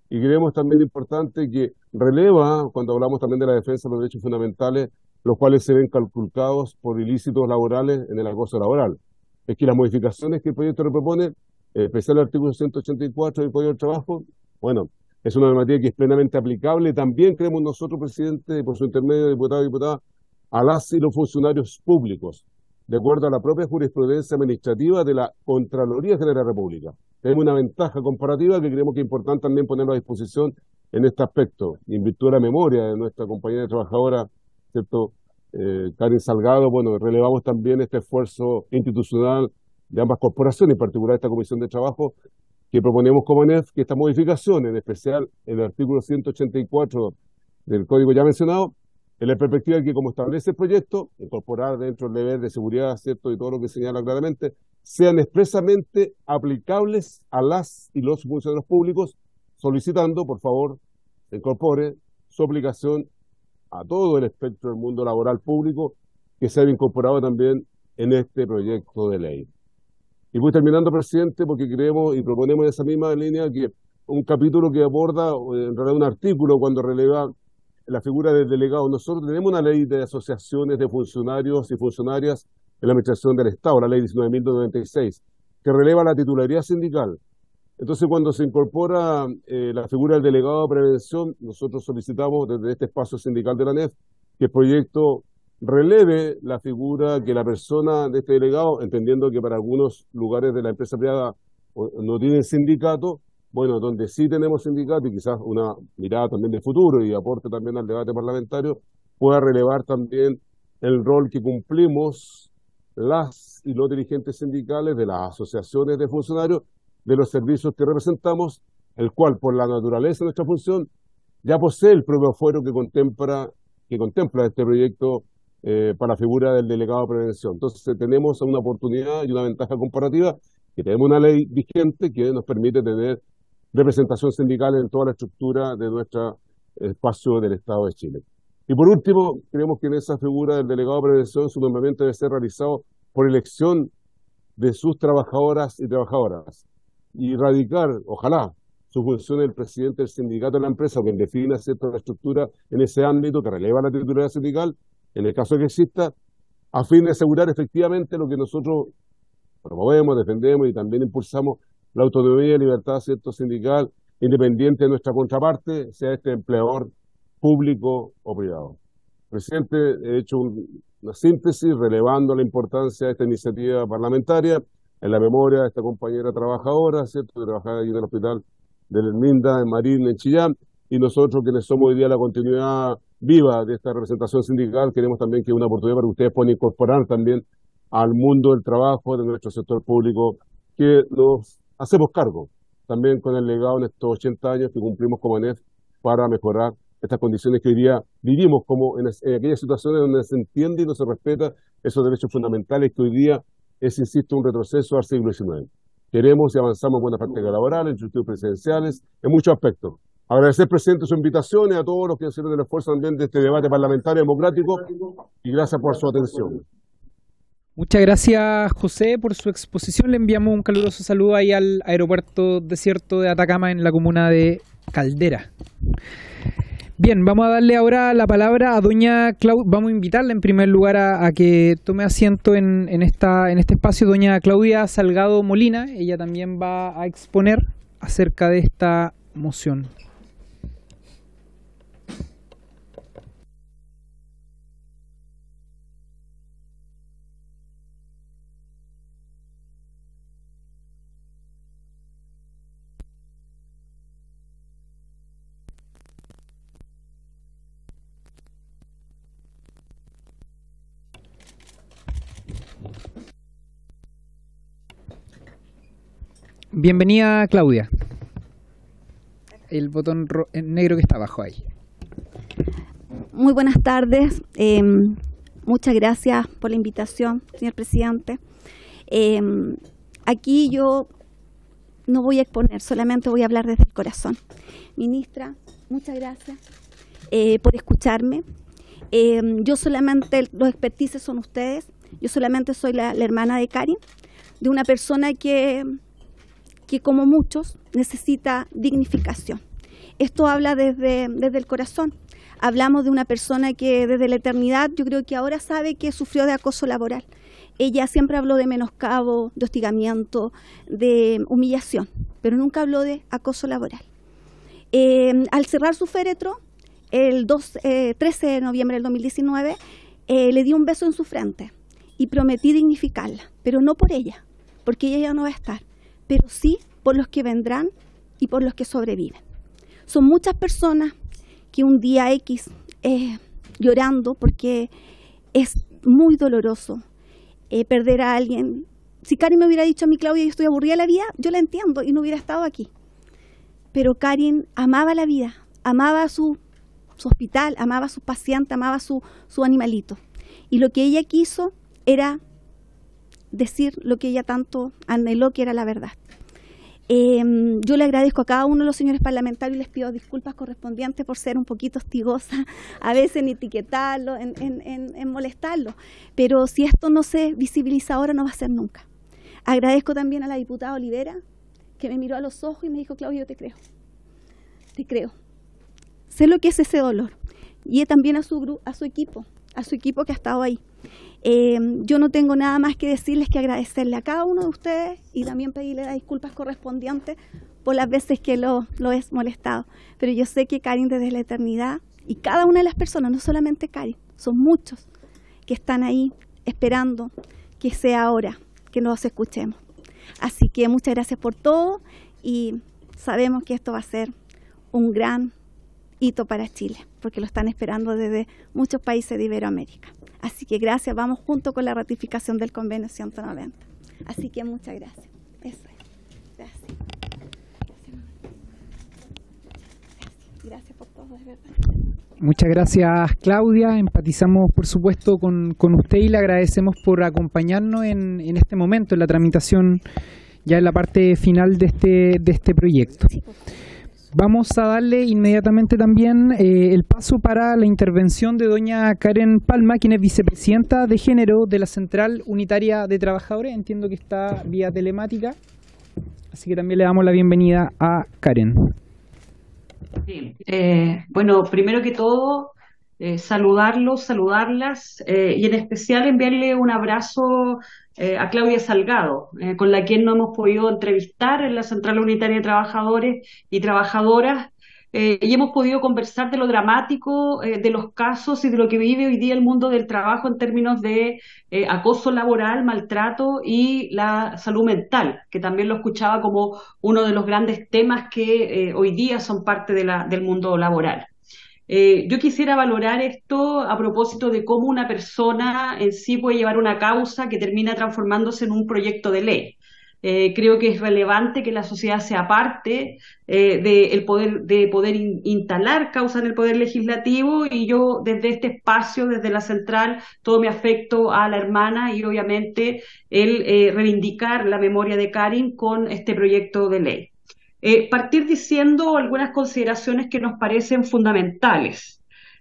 Y creemos también importante que releva, cuando hablamos también de la defensa de los derechos fundamentales, los cuales se ven calculados por ilícitos laborales en el acoso laboral. Es que las modificaciones que el proyecto le propone, en especial el artículo 184 del Código del Trabajo, bueno, es una normativa que es plenamente aplicable. También creemos nosotros, presidente, por su intermedio, diputado y diputada, a las y los funcionarios públicos, de acuerdo a la propia jurisprudencia administrativa de la Contraloría General de la República. Tenemos una ventaja comparativa que creemos que es importante también ponerlo a disposición en este aspecto. En virtud de la memoria de nuestra compañera trabajadora, ¿cierto?, Karen Salgado, bueno, relevamos también este esfuerzo institucional de ambas corporaciones, en particular esta Comisión de Trabajo, que proponemos como ANEF que esta modificación, en especial el artículo 184 del Código ya mencionado, en la perspectiva de que, como establece el proyecto, incorporar dentro del deber de seguridad, ¿cierto?, y todo lo que señala claramente, sean expresamente aplicables a las y los funcionarios públicos, solicitando, por favor, se incorpore su aplicación a todo el espectro del mundo laboral público, que sea incorporado también en este proyecto de ley. Y voy terminando, presidente, porque creemos y proponemos en esa misma línea que un capítulo que aborda, en realidad un artículo, cuando releva la figura del delegado. Nosotros tenemos una ley de asociaciones de funcionarios y funcionarias en la administración del Estado, la ley 19.096, que releva la titularidad sindical. Entonces, cuando se incorpora la figura del delegado de prevención, nosotros solicitamos desde este espacio sindical de la ANEF que el proyecto releve la figura que la persona de este delegado, entendiendo que para algunos lugares de la empresa privada no tienen sindicato, bueno, donde sí tenemos sindicato y quizás una mirada también de futuro y aporte también al debate parlamentario, pueda relevar también el rol que cumplimos las y los dirigentes sindicales de las asociaciones de funcionarios de los servicios que representamos, el cual por la naturaleza de nuestra función ya posee el propio fuero que contempla este proyecto para la figura del delegado de prevención. Entonces tenemos una oportunidad y una ventaja comparativa, que tenemos una ley vigente que nos permite tener representación sindical en toda la estructura de nuestro espacio del Estado de Chile. Y por último, creemos que en esa figura del delegado de prevención su nombramiento debe ser realizado por elección de sus trabajadoras y trabajadoras y radicar, ojalá, su función el presidente del sindicato de la empresa, que defina cierta estructura en ese ámbito, que releva la titularidad sindical, en el caso de que exista, a fin de asegurar efectivamente lo que nosotros promovemos, defendemos y también impulsamos, la autonomía y libertad sindical, independiente de nuestra contraparte, sea este empleador público o privado. Presidente, he hecho una síntesis relevando la importancia de esta iniciativa parlamentaria en la memoria de esta compañera trabajadora, ¿cierto?, que trabajaba allí en el hospital del Minda, en Marín, en Chillán, y nosotros quienes somos hoy día la continuidad viva de esta representación sindical, queremos también que una oportunidad para que ustedes puedan incorporar también al mundo del trabajo de nuestro sector público, que nos hacemos cargo también con el legado en estos 80 años que cumplimos como ANEF para mejorar estas condiciones que hoy día vivimos, como en aquellas situaciones donde se entiende y no se respeta esos derechos fundamentales que hoy día es, insisto, un retroceso al siglo XIX. Queremos y avanzamos en buenas prácticas laborales, en institutos presidenciales, en muchos aspectos. Agradecer, presidente, su invitación y a todos los que hicieron el esfuerzo también de este debate parlamentario democrático, y gracias por su atención. Muchas gracias, José, por su exposición. Le enviamos un caluroso saludo ahí al aeropuerto desierto de Atacama en la comuna de Caldera. Bien, vamos a darle ahora la palabra a doña Claudia. Vamos a invitarla en primer lugar a que tome asiento en este espacio, doña Claudia Salgado Molina. Ella también va a exponer acerca de esta moción. Bienvenida, Claudia. El botón negro que está abajo ahí. Muy buenas tardes. Muchas gracias por la invitación, señor presidente. Aquí yo no voy a exponer, solamente voy a hablar desde el corazón. Ministra, muchas gracias por escucharme. Yo solamente, los expertices son ustedes. Yo solamente soy la hermana de Karin, de una persona que como muchos necesita dignificación. Esto habla desde el corazón. Hablamos de una persona que desde la eternidad, yo creo que ahora sabe que sufrió de acoso laboral. Ella siempre habló de menoscabo, de hostigamiento, de humillación, pero nunca habló de acoso laboral. Al cerrar su féretro, el 13 de noviembre del 2019, le di un beso en su frente y prometí dignificarla, pero no por ella, porque ella ya no va a estar, pero sí por los que vendrán y por los que sobreviven. Son muchas personas que un día X, llorando, porque es muy doloroso perder a alguien. Si Karin me hubiera dicho a mí, Claudia, yo estoy aburrida de la vida, yo la entiendo y no hubiera estado aquí. Pero Karin amaba la vida, amaba su hospital, amaba a sus pacientes, amaba su animalito. Y lo que ella quiso era decir lo que ella tanto anheló, que era la verdad. Yo le agradezco a cada uno de los señores parlamentarios y les pido disculpas correspondientes por ser un poquito hostigosa, a veces en etiquetarlo, en molestarlo. Pero si esto no se visibiliza ahora, no va a ser nunca. Agradezco también a la diputada Olivera, que me miró a los ojos y me dijo, Claudia, yo te creo. Sé lo que es ese dolor. Y también a su equipo que ha estado ahí. Yo no tengo nada más que decirles que agradecerle a cada uno de ustedes y también pedirle las disculpas correspondientes por las veces que lo he molestado. Pero yo sé que Karin desde la eternidad, y cada una de las personas, no solamente Karin, son muchos que están ahí esperando que sea ahora que nos escuchemos. Así que muchas gracias por todo y sabemos que esto va a ser un gran hito para Chile, porque lo están esperando desde muchos países de Iberoamérica. Así que gracias, vamos junto con la ratificación del convenio 190. Así que muchas gracias. Eso es. Gracias. Gracias por todo, de verdad. Muchas gracias, Claudia. Empatizamos, por supuesto, con usted y le agradecemos por acompañarnos en este momento, en la tramitación, ya en la parte final de este proyecto. Sí, por favor. Vamos a darle inmediatamente también el paso para la intervención de doña Karen Palma, quien es vicepresidenta de Género de la Central Unitaria de Trabajadores. Entiendo que está vía telemática, así que también le damos la bienvenida a Karen. Sí. Bueno, primero que todo, saludarlos, saludarlas y en especial enviarle un abrazo a Claudia Salgado, con la quien nos hemos podido entrevistar en la Central Unitaria de Trabajadores y Trabajadoras y hemos podido conversar de lo dramático de los casos y de lo que vive hoy día el mundo del trabajo en términos de acoso laboral, maltrato y la salud mental, que también lo escuchaba como uno de los grandes temas que hoy día son parte del mundo laboral. Yo quisiera valorar esto a propósito de cómo una persona en sí puede llevar una causa que termina transformándose en un proyecto de ley. Creo que es relevante que la sociedad sea parte de poder instalar causa en el Poder Legislativo y yo desde este espacio, desde la Central, todo mi afecto a la hermana y obviamente el reivindicar la memoria de Karin con este proyecto de ley. Partir diciendo algunas consideraciones que nos parecen fundamentales.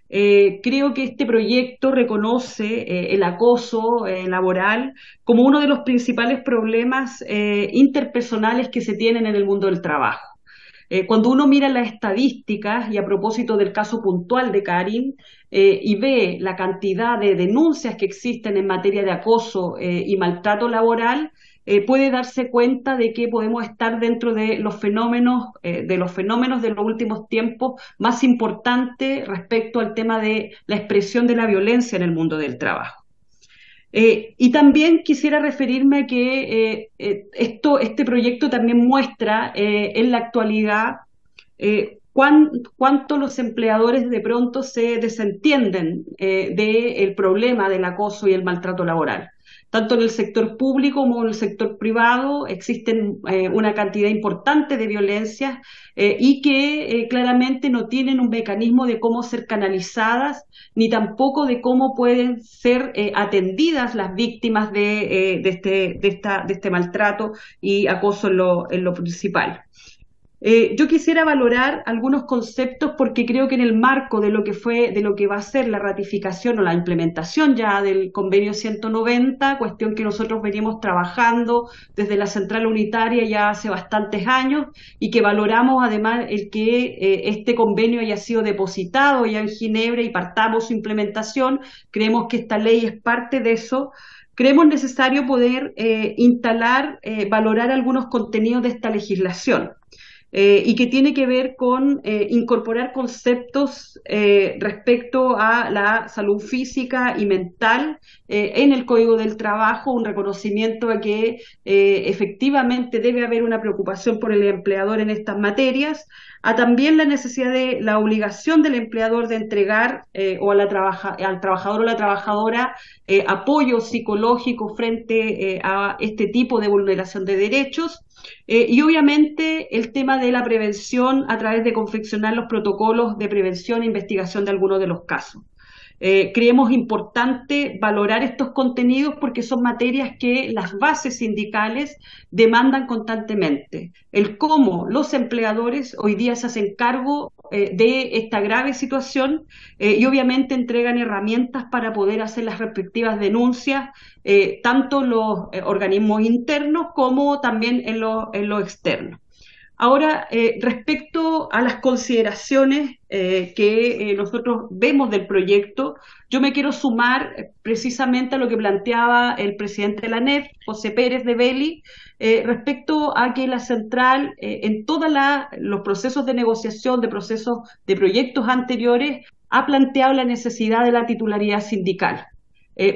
Creo que este proyecto reconoce el acoso laboral como uno de los principales problemas interpersonales que se tienen en el mundo del trabajo. Cuando uno mira las estadísticas, y a propósito del caso puntual de Karin, y ve la cantidad de denuncias que existen en materia de acoso y maltrato laboral, puede darse cuenta de que podemos estar dentro de los fenómenos de los últimos tiempos más importantes respecto al tema de la expresión de la violencia en el mundo del trabajo. Y también quisiera referirme a que este proyecto también muestra en la actualidad cuánto los empleadores de pronto se desentienden del problema del acoso y el maltrato laboral. Tanto en el sector público como en el sector privado existen una cantidad importante de violencias y que claramente no tienen un mecanismo de cómo ser canalizadas ni tampoco de cómo pueden ser atendidas las víctimas de este maltrato y acoso en lo principal. Yo quisiera valorar algunos conceptos porque creo que en el marco de lo que va a ser la ratificación o la implementación ya del convenio 190, cuestión que nosotros venimos trabajando desde la Central Unitaria ya hace bastantes años y que valoramos además el que este convenio haya sido depositado ya en Ginebra y partamos su implementación. Creemos que esta ley es parte de eso. Creemos necesario poder valorar algunos contenidos de esta legislación. Y que tiene que ver con incorporar conceptos respecto a la salud física y mental en el Código del Trabajo, un reconocimiento a que efectivamente debe haber una preocupación por el empleador en estas materias, a también la necesidad de la obligación del empleador de entregar al trabajador o la trabajadora apoyo psicológico frente a este tipo de vulneración de derechos. Y obviamente el tema de la prevención a través de confeccionar los protocolos de prevención e investigación de algunos de los casos. Creemos importante valorar estos contenidos porque son materias que las bases sindicales demandan constantemente. El cómo los empleadores hoy día se hacen cargo de esta grave situación y obviamente entregan herramientas para poder hacer las respectivas denuncias, tanto los organismos internos como también en lo externo. Ahora, respecto a las consideraciones que nosotros vemos del proyecto, yo me quiero sumar precisamente a lo que planteaba el presidente de la ANEF, José Pérez de Belli, respecto a que la central, en todos los procesos de negociación, de proyectos anteriores, ha planteado la necesidad de la titularidad sindical.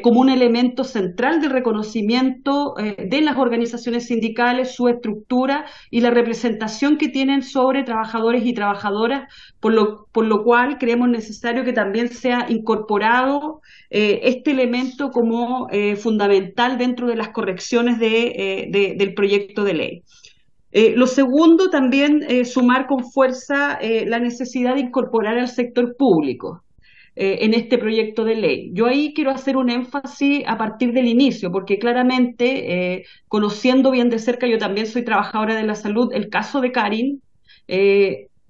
Como un elemento central del reconocimiento de las organizaciones sindicales, su estructura y la representación que tienen sobre trabajadores y trabajadoras, por lo cual creemos necesario que también sea incorporado este elemento como fundamental dentro de las correcciones del proyecto de ley. Lo segundo, también sumar con fuerza la necesidad de incorporar al sector público en este proyecto de ley. Yo ahí quiero hacer un énfasis a partir del inicio, porque claramente, conociendo bien de cerca, yo también soy trabajadora de la salud, el caso de Karin,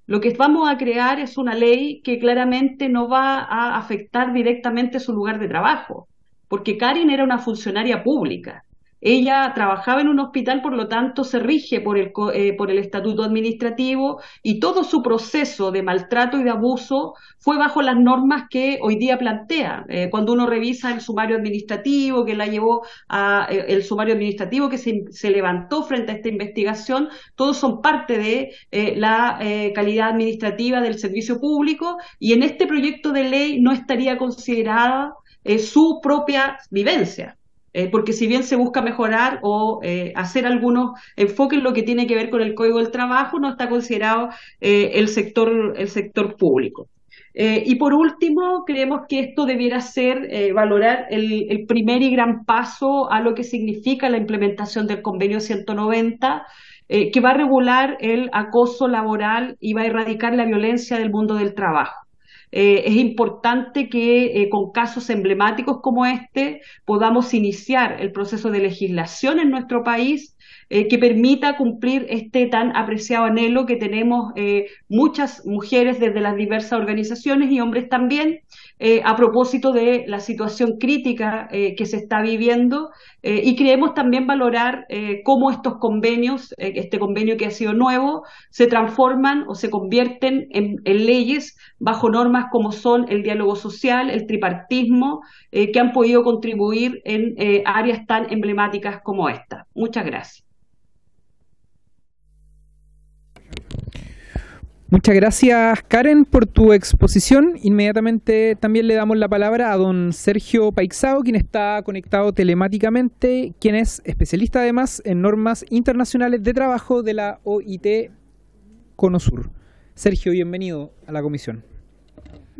lo que vamos a crear es una ley que claramente no va a afectar directamente su lugar de trabajo, porque Karin era una funcionaria pública. Ella trabajaba en un hospital, por lo tanto se rige por el estatuto administrativo y todo su proceso de maltrato y de abuso fue bajo las normas que hoy día plantea. Cuando uno revisa el sumario administrativo que la llevó el sumario administrativo que se levantó frente a esta investigación, todos son parte de la calidad administrativa del servicio público, y en este proyecto de ley no estaría considerada su propia vivencia. Porque si bien se busca mejorar o hacer algunos enfoques en lo que tiene que ver con el Código del Trabajo, no está considerado el sector público. Y por último, creemos que esto debiera ser valorar el primer y gran paso a lo que significa la implementación del Convenio 190, que va a regular el acoso laboral y va a erradicar la violencia del mundo del trabajo. Es importante que con casos emblemáticos como este podamos iniciar el proceso de legislación en nuestro país que permita cumplir este tan apreciado anhelo que tenemos muchas mujeres desde las diversas organizaciones y hombres también, a propósito de la situación crítica que se está viviendo, y creemos también valorar cómo estos convenios, este convenio que ha sido nuevo, se transforman o se convierten en leyes bajo normas como son el diálogo social, el tripartismo, que han podido contribuir en áreas tan emblemáticas como esta. Muchas gracias. Muchas gracias, Karen, por tu exposición. Inmediatamente también le damos la palabra a don Sergio Paixao, quien está conectado telemáticamente, quien es especialista además en normas internacionales de trabajo de la OIT Conosur. Sergio, bienvenido a la comisión.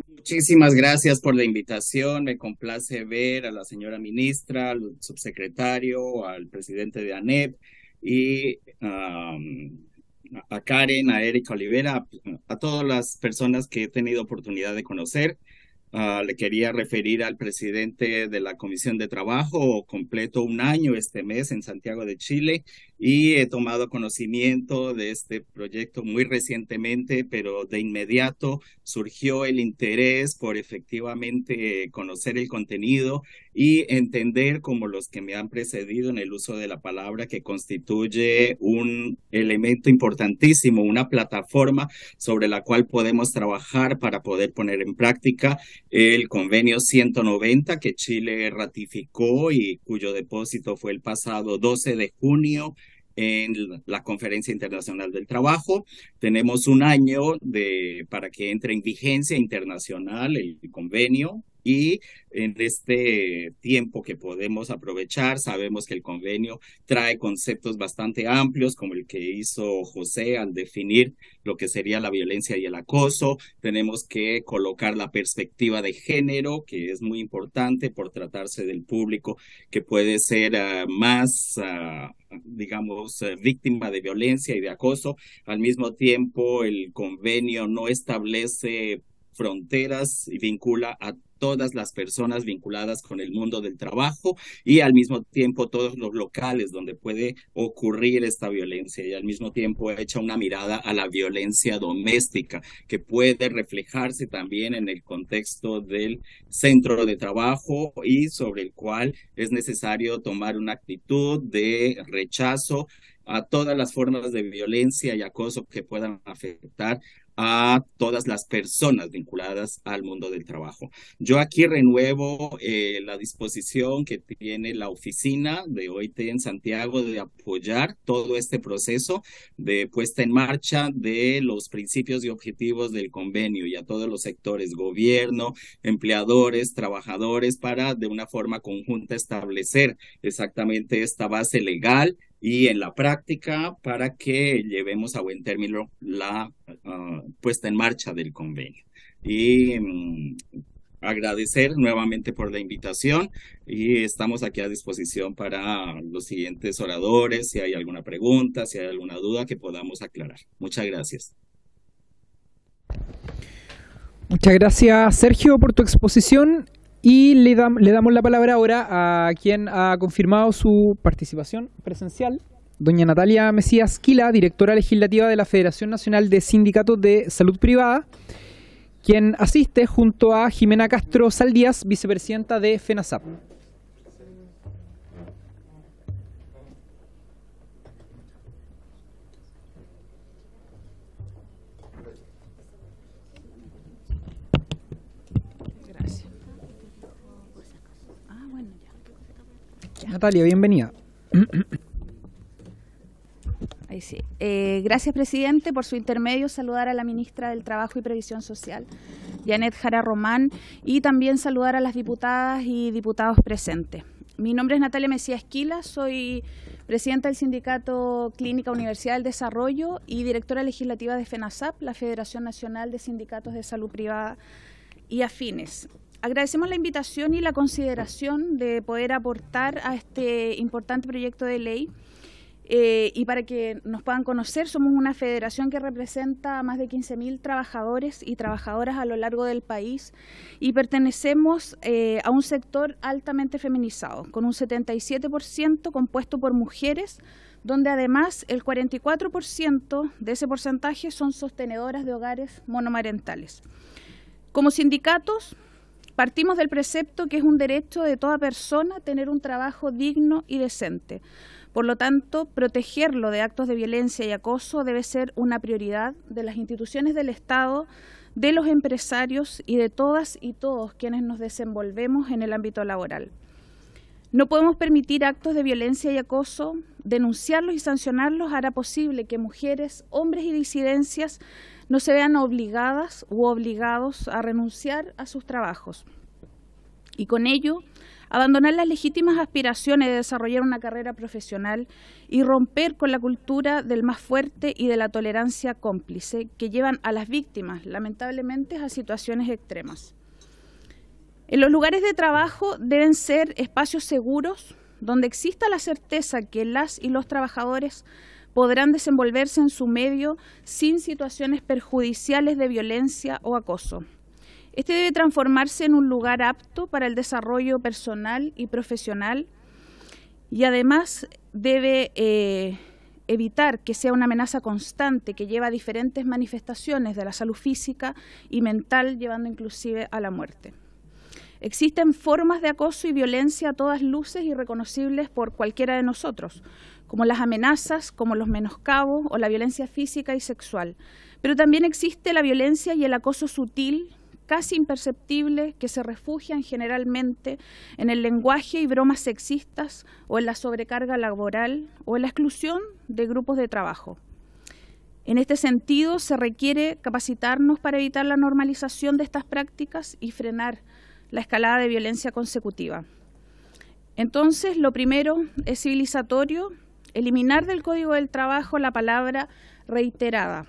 Muchísimas gracias por la invitación. Me complace ver a la señora ministra, al subsecretario, al presidente de ANEP y a Karen, a Erika Olivera, a todas las personas que he tenido oportunidad de conocer. Le quería referir al presidente de la Comisión de Trabajo. Completo un año este mes en Santiago de Chile y he tomado conocimiento de este proyecto muy recientemente, pero de inmediato surgió el interés por efectivamente conocer el contenido y entender, como los que me han precedido en el uso de la palabra, que constituye un elemento importantísimo, una plataforma sobre la cual podemos trabajar para poder poner en práctica el convenio 190 que Chile ratificó y cuyo depósito fue el pasado 12 de junio en la Conferencia Internacional del Trabajo. Tenemos un año para que entre en vigencia internacional el convenio, y en este tiempo que podemos aprovechar, sabemos que el convenio trae conceptos bastante amplios, como el que hizo José al definir lo que sería la violencia y el acoso. Tenemos que colocar la perspectiva de género, que es muy importante por tratarse del público que puede ser más, digamos, víctima de violencia y de acoso. Al mismo tiempo, el convenio no establece fronteras y vincula a todas las personas vinculadas con el mundo del trabajo y al mismo tiempo todos los locales donde puede ocurrir esta violencia, y al mismo tiempo echa una mirada a la violencia doméstica que puede reflejarse también en el contexto del centro de trabajo y sobre el cual es necesario tomar una actitud de rechazo a todas las formas de violencia y acoso que puedan afectar a todas las personas vinculadas al mundo del trabajo. Yo aquí renuevo la disposición que tiene la oficina de OIT en Santiago de apoyar todo este proceso de puesta en marcha de los principios y objetivos del convenio y a todos los sectores, gobierno, empleadores, trabajadores, para de una forma conjunta establecer exactamente esta base legal y en la práctica para que llevemos a buen término la puesta en marcha del convenio. Y agradecer nuevamente por la invitación y estamos aquí a disposición para los siguientes oradores, si hay alguna pregunta, si hay alguna duda que podamos aclarar. Muchas gracias. Muchas gracias, Sergio, por tu exposición. Y le damos la palabra ahora a quien ha confirmado su participación presencial, doña Natalia Mesías Quila, directora legislativa de la Federación Nacional de Sindicatos de Salud Privada, quien asiste junto a Jimena Castro Saldías, vicepresidenta de FENASAP. Natalia, bienvenida. Ahí sí. Gracias, presidente. Por su intermedio, saludar a la ministra del Trabajo y Previsión Social, Janet Jara Román, y también saludar a las diputadas y diputados presentes. Mi nombre es Natalia Mesías Quila, soy presidenta del Sindicato Clínica Universidad del Desarrollo y directora legislativa de FENASAP, la Federación Nacional de Sindicatos de Salud Privada y Afines. Agradecemos la invitación y la consideración de poder aportar a este importante proyecto de ley. Y para que nos puedan conocer, somos una federación que representa a más de 15.000 trabajadores y trabajadoras a lo largo del país y pertenecemos a un sector altamente feminizado, con un 77% compuesto por mujeres, donde además el 44% de ese porcentaje son sostenedoras de hogares monomarentales. Como sindicatos, partimos del precepto que es un derecho de toda persona tener un trabajo digno y decente. Por lo tanto, protegerlo de actos de violencia y acoso debe ser una prioridad de las instituciones del Estado, de los empresarios y de todas y todos quienes nos desenvolvemos en el ámbito laboral. No podemos permitir actos de violencia y acoso. Denunciarlos y sancionarlos hará posible que mujeres, hombres y disidencias no se vean obligadas u obligados a renunciar a sus trabajos y con ello abandonar las legítimas aspiraciones de desarrollar una carrera profesional y romper con la cultura del más fuerte y de la tolerancia cómplice que llevan a las víctimas, lamentablemente, a situaciones extremas. En los lugares de trabajo deben ser espacios seguros donde exista la certeza que las y los trabajadores podrán desenvolverse en su medio sin situaciones perjudiciales de violencia o acoso. Este debe transformarse en un lugar apto para el desarrollo personal y profesional y además debe evitar que sea una amenaza constante que lleva a diferentes manifestaciones de la salud física y mental, llevando inclusive a la muerte. Existen formas de acoso y violencia a todas luces y reconocibles por cualquiera de nosotros, como las amenazas, como los menoscabos o la violencia física y sexual. Pero también existe la violencia y el acoso sutil, casi imperceptible, que se refugian generalmente en el lenguaje y bromas sexistas o en la sobrecarga laboral o en la exclusión de grupos de trabajo. En este sentido, se requiere capacitarnos para evitar la normalización de estas prácticas y frenar la escalada de violencia consecutiva. Entonces, lo primero es civilizatorio, eliminar del Código del Trabajo la palabra reiterada,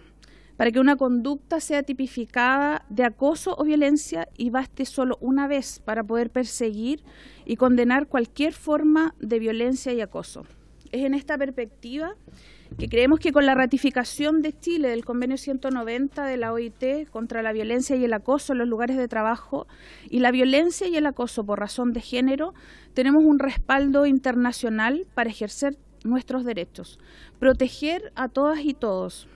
para que una conducta sea tipificada de acoso o violencia y baste solo una vez para poder perseguir y condenar cualquier forma de violencia y acoso. Es en esta perspectiva que creemos que con la ratificación de Chile del convenio 190 de la OIT contra la violencia y el acoso en los lugares de trabajo y la violencia y el acoso por razón de género, tenemos un respaldo internacional para ejercer nuestros derechos, proteger a todas y todos,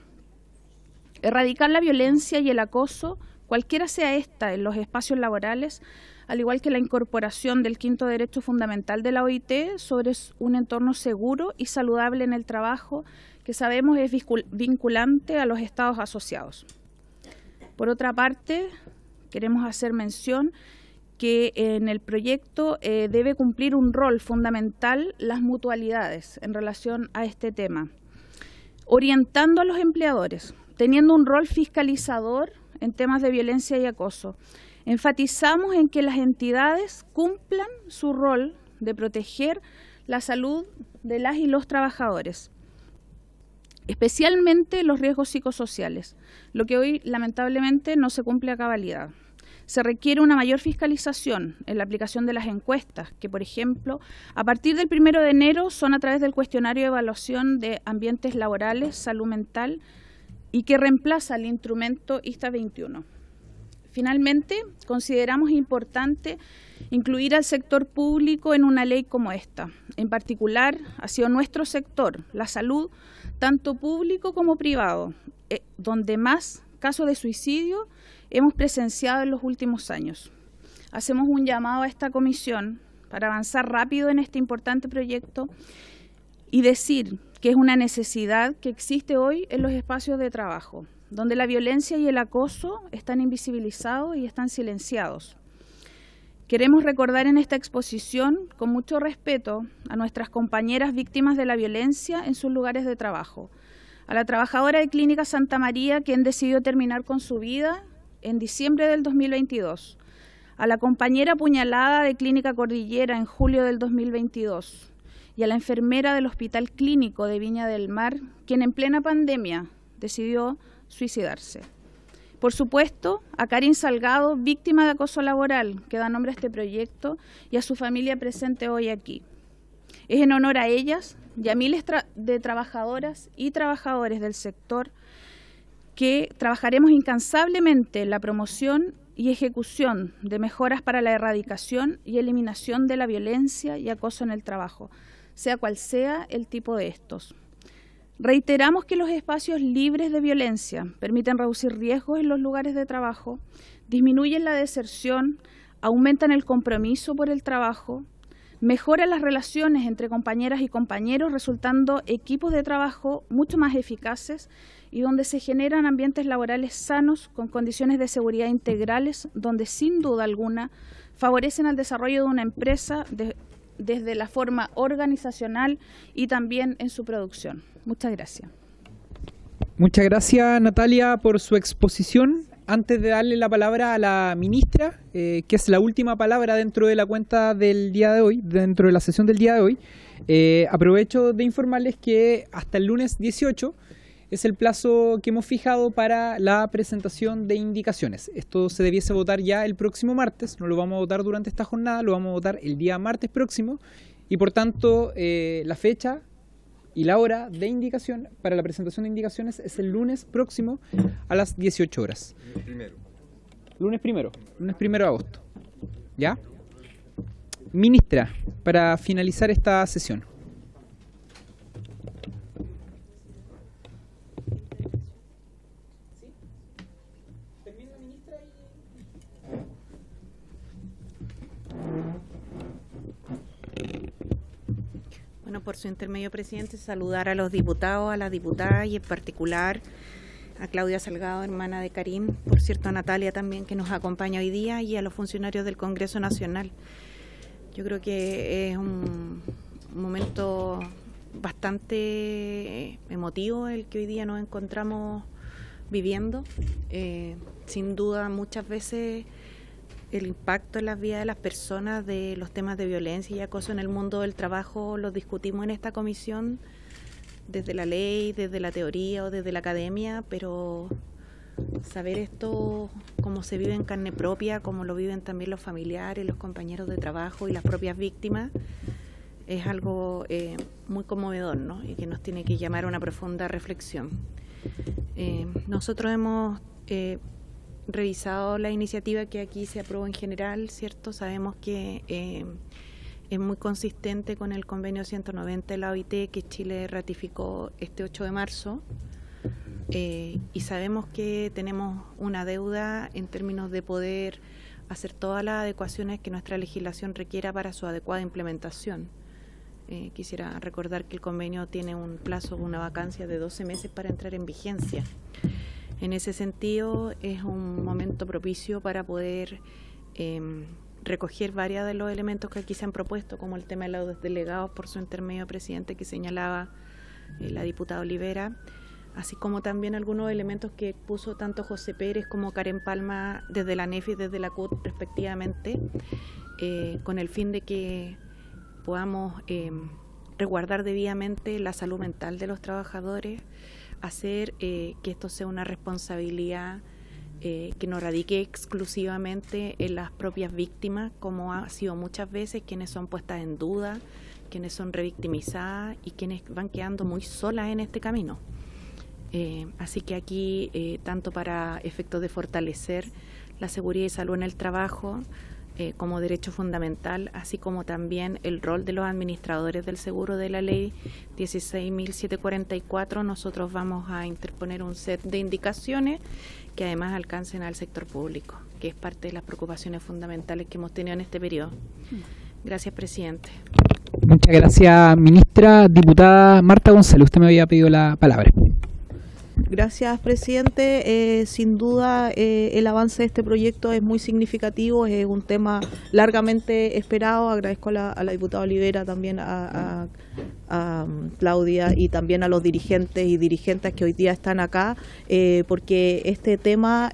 erradicar la violencia y el acoso, cualquiera sea esta, en los espacios laborales, al igual que la incorporación del quinto derecho fundamental de la OIT sobre un entorno seguro y saludable en el trabajo, que sabemos es vinculante a los estados asociados. Por otra parte, queremos hacer mención que en el proyecto debe cumplir un rol fundamental las mutualidades en relación a este tema, orientando a los empleadores, teniendo un rol fiscalizador en temas de violencia y acoso. Enfatizamos en que las entidades cumplan su rol de proteger la salud de las y los trabajadores, especialmente los riesgos psicosociales, lo que hoy lamentablemente no se cumple a cabalidad. Se requiere una mayor fiscalización en la aplicación de las encuestas, que por ejemplo, a partir del 1 de enero son a través del cuestionario de evaluación de ambientes laborales, salud mental, y que reemplaza el instrumento ISTA 21. Finalmente, consideramos importante incluir al sector público en una ley como esta. En particular, ha sido nuestro sector, la salud, tanto público como privado, donde más casos de suicidio hemos presenciado en los últimos años. Hacemos un llamado a esta comisión para avanzar rápido en este importante proyecto y decir que es una necesidad que existe hoy en los espacios de trabajo, donde la violencia y el acoso están invisibilizados y están silenciados. Queremos recordar en esta exposición, con mucho respeto, a nuestras compañeras víctimas de la violencia en sus lugares de trabajo, a la trabajadora de Clínica Santa María, quien decidió terminar con su vida en diciembre del 2022, a la compañera apuñalada de Clínica Cordillera en julio del 2022 y a la enfermera del Hospital Clínico de Viña del Mar, quien en plena pandemia decidió suicidarse. Por supuesto, a Karin Salgado, víctima de acoso laboral, que da nombre a este proyecto, y a su familia presente hoy aquí. Es en honor a ellas y a miles de trabajadoras y trabajadores del sector que trabajaremos incansablemente en la promoción y ejecución de mejoras para la erradicación y eliminación de la violencia y acoso en el trabajo, sea cual sea el tipo de estos. Reiteramos que los espacios libres de violencia permiten reducir riesgos en los lugares de trabajo, disminuyen la deserción, aumentan el compromiso por el trabajo, mejoran las relaciones entre compañeras y compañeros, resultando equipos de trabajo mucho más eficaces y donde se generan ambientes laborales sanos con condiciones de seguridad integrales, donde sin duda alguna favorecen al desarrollo de una empresa desde la forma organizacional y también en su producción. Muchas gracias. Muchas gracias, Natalia, por su exposición. Antes de darle la palabra a la ministra, que es la última palabra dentro de la cuenta del día de hoy, dentro de la sesión del día de hoy, aprovecho de informarles que hasta el lunes 18 es el plazo que hemos fijado para la presentación de indicaciones. Esto se debiese votar ya el próximo martes, no lo vamos a votar durante esta jornada, lo vamos a votar el día martes próximo y por tanto la fecha y la hora de indicación para la presentación de indicaciones es el lunes próximo a las 18 horas. Lunes primero de agosto. ¿Ya? Ministra, para finalizar esta sesión. Bueno, por su intermedio, presidente, saludar a los diputados, a las diputadas y en particular a Claudia Salgado, hermana de Karim, por cierto a Natalia también, que nos acompaña hoy día, y a los funcionarios del Congreso Nacional. Yo creo que es un momento bastante emotivo el que hoy día nos encontramos viviendo. Sin duda, muchas veces el impacto en las vidas de las personas de los temas de violencia y acoso en el mundo del trabajo los discutimos en esta comisión desde la ley, desde la teoría o desde la academia, pero saber esto, cómo se vive en carne propia, cómo lo viven también los familiares, los compañeros de trabajo y las propias víctimas, es algo muy conmovedor, ¿no? Y que nos tiene que llamar a una profunda reflexión. Nosotros hemos revisado la iniciativa que aquí se aprobó en general, ¿cierto? Sabemos que es muy consistente con el convenio 190 de la OIT que Chile ratificó este 8 de marzo. Y sabemos que tenemos una deuda en términos de poder hacer todas las adecuaciones que nuestra legislación requiera para su adecuada implementación. Quisiera recordar que el convenio tiene un plazo, una vacancia de 12 meses para entrar en vigencia. En ese sentido, es un momento propicio para poder recoger varios de los elementos que aquí se han propuesto, como el tema de los delegados por su intermedio presidente que señalaba la diputada Olivera, así como también algunos elementos que puso tanto José Pérez como Karen Palma desde la ANEF y desde la CUT respectivamente, con el fin de que podamos resguardar debidamente la salud mental de los trabajadores, hacer que esto sea una responsabilidad que no radique exclusivamente en las propias víctimas, como ha sido muchas veces, quienes son puestas en duda, quienes son revictimizadas y quienes van quedando muy solas en este camino. Así que aquí, tanto para efectos de fortalecer la seguridad y salud en el trabajo, como derecho fundamental, así como también el rol de los administradores del seguro de la ley 16.744, nosotros vamos a interponer un set de indicaciones que además alcancen al sector público, que es parte de las preocupaciones fundamentales que hemos tenido en este periodo. Gracias, presidente. Muchas gracias, ministra. Diputada Marta González, usted me había pedido la palabra. Gracias, presidente. Sin duda, el avance de este proyecto es muy significativo, es un tema largamente esperado. Agradezco a la diputada Olivera, también a Claudia y también a los dirigentes y dirigentes que hoy día están acá, porque este tema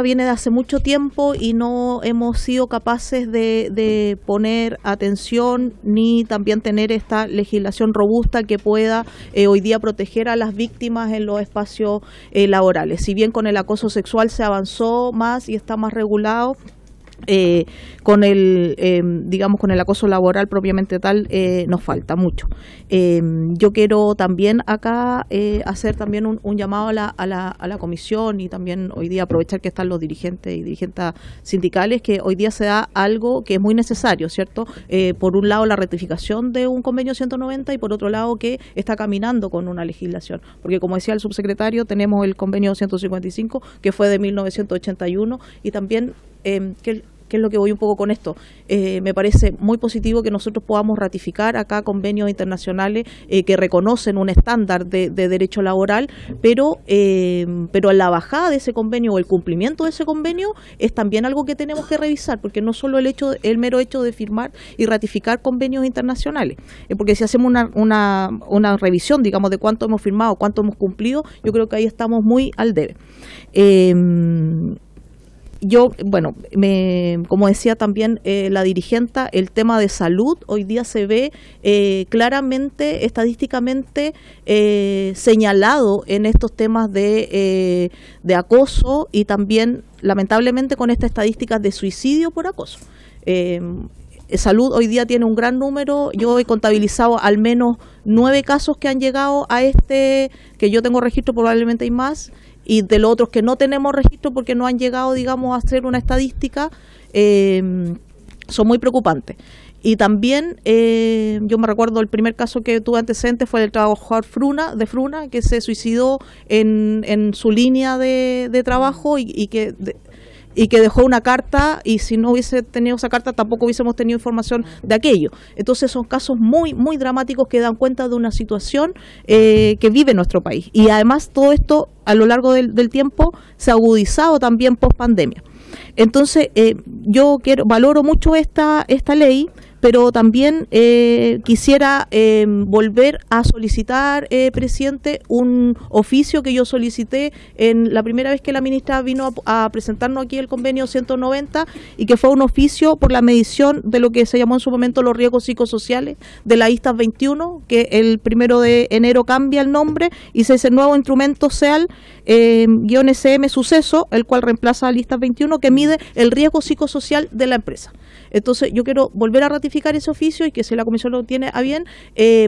viene de hace mucho tiempo y no hemos sido capaces de poner atención ni también tener esta legislación robusta que pueda hoy día proteger a las víctimas en los espacios laborales. Si bien con el acoso sexual se avanzó más y está más regulado, con el con el acoso laboral propiamente tal nos falta mucho. Yo quiero también acá hacer también un llamado a la comisión y también hoy día aprovechar que están los dirigentes y dirigentes sindicales, que hoy día se da algo que es muy necesario, ¿cierto? Por un lado la ratificación de un convenio 190 y por otro lado que está caminando con una legislación, porque como decía el subsecretario, tenemos el convenio 155 que fue de 1981 y también ¿qué es lo que voy un poco con esto? Me parece muy positivo que nosotros podamos ratificar acá convenios internacionales que reconocen un estándar de derecho laboral, pero en la bajada de ese convenio o el cumplimiento de ese convenio es también algo que tenemos que revisar, porque no solo el mero hecho de firmar y ratificar convenios internacionales, porque si hacemos una revisión, digamos, de cuánto hemos firmado, cuánto hemos cumplido, yo creo que ahí estamos muy al debe. Como decía también la dirigenta, el tema de salud hoy día se ve claramente, estadísticamente señalado en estos temas de acoso y también, lamentablemente, con estas estadísticas de suicidio por acoso. Salud hoy día tiene un gran número. Yo he contabilizado al menos 9 casos que han llegado a que yo tengo registro, probablemente hay más, y de los otros que no tenemos registro porque no han llegado, digamos, a hacer una estadística, son muy preocupantes. Y también, yo me recuerdo el primer caso que tuve antecedente fue del trabajador de Fruna, que se suicidó en su línea de trabajo y que dejó una carta, y si no hubiese tenido esa carta tampoco hubiésemos tenido información de aquello. Entonces son casos muy, muy dramáticos que dan cuenta de una situación que vive nuestro país. Y además todo esto a lo largo del tiempo se ha agudizado también post pandemia. Entonces yo valoro mucho esta ley, pero también quisiera volver a solicitar, presidente, un oficio que yo solicité en la primera vez que la ministra vino a presentarnos aquí el convenio 190, y que fue un oficio por la medición de lo que se llamó en su momento los riesgos psicosociales de la ISTA 21, que el 1 de enero cambia el nombre y se dice nuevo instrumento SEAL, SM Suceso, el cual reemplaza a Listas 21, que mide el riesgo psicosocial de la empresa. Entonces yo quiero volver a ratificar ese oficio y que si la comisión lo tiene a bien,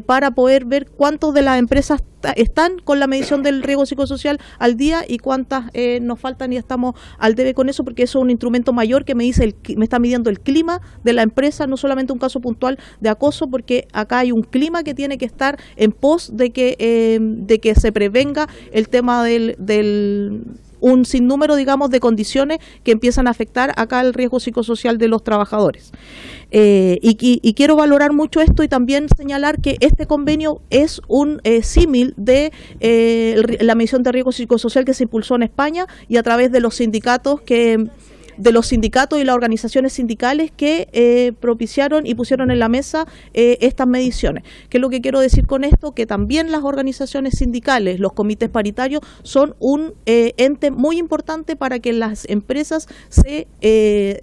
para poder ver cuántas de las empresas están con la medición del riesgo psicosocial al día y cuántas nos faltan y estamos al debe con eso, porque eso es un instrumento mayor que me está midiendo el clima de la empresa, no solamente un caso puntual de acoso, porque acá hay un clima que tiene que estar en pos de que se prevenga el tema un sinnúmero, digamos, de condiciones que empiezan a afectar acá el riesgo psicosocial de los trabajadores. Y quiero valorar mucho esto y también señalar que este convenio es un símil de la medición de riesgo psicosocial que se impulsó en España y a través de los sindicatos y las organizaciones sindicales que propiciaron y pusieron en la mesa estas mediciones. ¿Qué es lo que quiero decir con esto? Que también las organizaciones sindicales, los comités paritarios, son un ente muy importante para que en las empresas se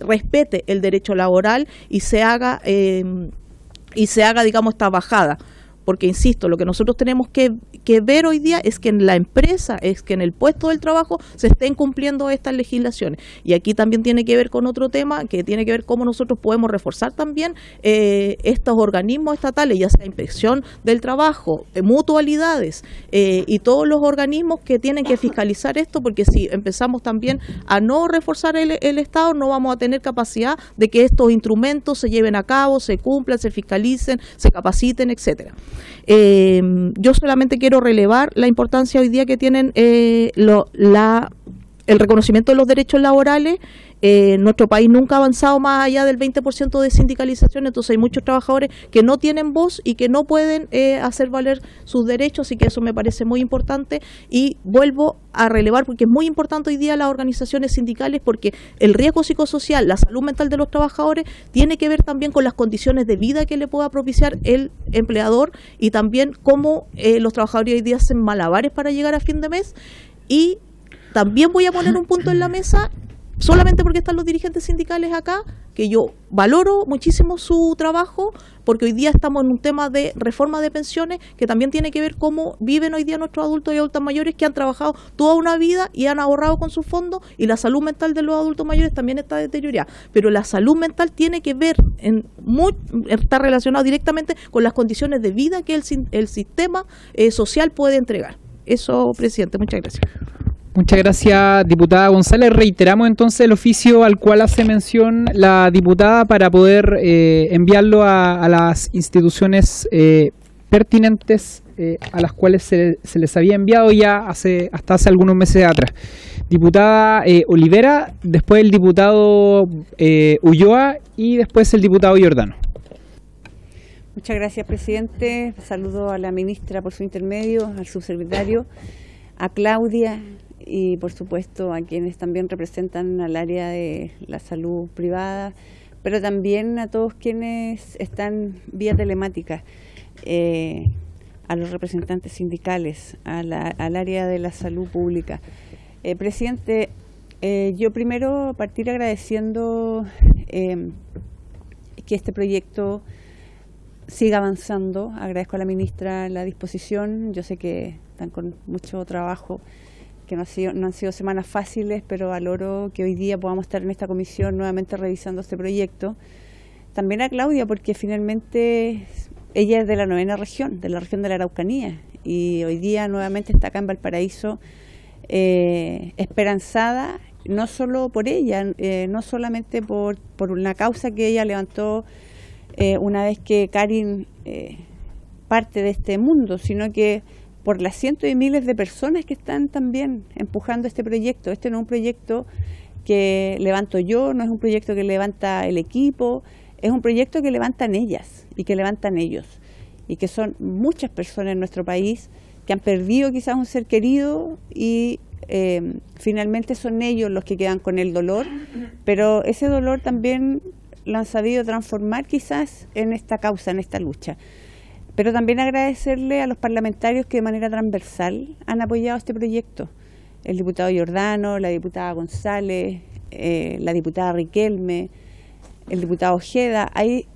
respete el derecho laboral y se haga, digamos, esta bajada. Porque, insisto, lo que nosotros tenemos que ver hoy día es que en la empresa, es que en el puesto del trabajo se estén cumpliendo estas legislaciones. Y aquí también tiene que ver con otro tema, que tiene que ver cómo nosotros podemos reforzar también estos organismos estatales, ya sea inspección del trabajo, mutualidades y todos los organismos que tienen que fiscalizar esto, porque si empezamos también a no reforzar el Estado, no vamos a tener capacidad de que estos instrumentos se lleven a cabo, se cumplan, se fiscalicen, se capaciten, etcétera. Yo solamente quiero relevar la importancia hoy día que tienen el reconocimiento de los derechos laborales. Nuestro país nunca ha avanzado más allá del 20% de sindicalización, entonces hay muchos trabajadores que no tienen voz y que no pueden hacer valer sus derechos, así que eso me parece muy importante y vuelvo a relevar porque es muy importante hoy día las organizaciones sindicales, porque el riesgo psicosocial, la salud mental de los trabajadores tiene que ver también con las condiciones de vida que le pueda propiciar el empleador y también cómo los trabajadores hoy día hacen malabares para llegar a fin de mes. Y también voy a poner un punto en la mesa, solamente porque están los dirigentes sindicales acá, que yo valoro muchísimo su trabajo, porque hoy día estamos en un tema de reforma de pensiones que también tiene que ver cómo viven hoy día nuestros adultos y adultas mayores que han trabajado toda una vida y han ahorrado con sus fondos, y la salud mental de los adultos mayores también está deteriorada. Pero la salud mental tiene que ver, está relacionado directamente con las condiciones de vida que el sistema social puede entregar. Eso, presidente, muchas gracias. Muchas gracias, diputada González. Reiteramos entonces el oficio al cual hace mención la diputada para poder enviarlo a las instituciones pertinentes a las cuales se les había enviado ya hasta hace algunos meses atrás. Diputada Olivera, después el diputado Ulloa y después el diputado Giordano. Muchas gracias, presidente. Saludo a la ministra por su intermedio, al subsecretario, a Claudia y por supuesto a quienes también representan al área de la salud privada, pero también a todos quienes están vía telemática, a los representantes sindicales, al área de la salud pública. Presidente, yo primero partir agradeciendo que este proyecto siga avanzando. Agradezco a la ministra la disposición. Yo sé que están con mucho trabajo, que no han sido semanas fáciles, pero valoro que hoy día podamos estar en esta comisión nuevamente revisando este proyecto. También a Claudia, porque finalmente ella es de la 9ª región, de la región de la Araucanía, y hoy día nuevamente está acá en Valparaíso, esperanzada, no solo por ella, no solamente por una causa que ella levantó una vez que Karin parte de este mundo, sino que por las cientos y miles de personas que están también empujando este proyecto. Este no es un proyecto que levanto yo, no es un proyecto que levanta el equipo, es un proyecto que levantan ellas y que levantan ellos, y que son muchas personas en nuestro país que han perdido quizás un ser querido y finalmente son ellos los que quedan con el dolor, pero ese dolor también lo han sabido transformar quizás en esta causa, en esta lucha. Pero también agradecerle a los parlamentarios que de manera transversal han apoyado este proyecto. El diputado Giordano, la diputada González, la diputada Riquelme, el diputado Ojeda. Hay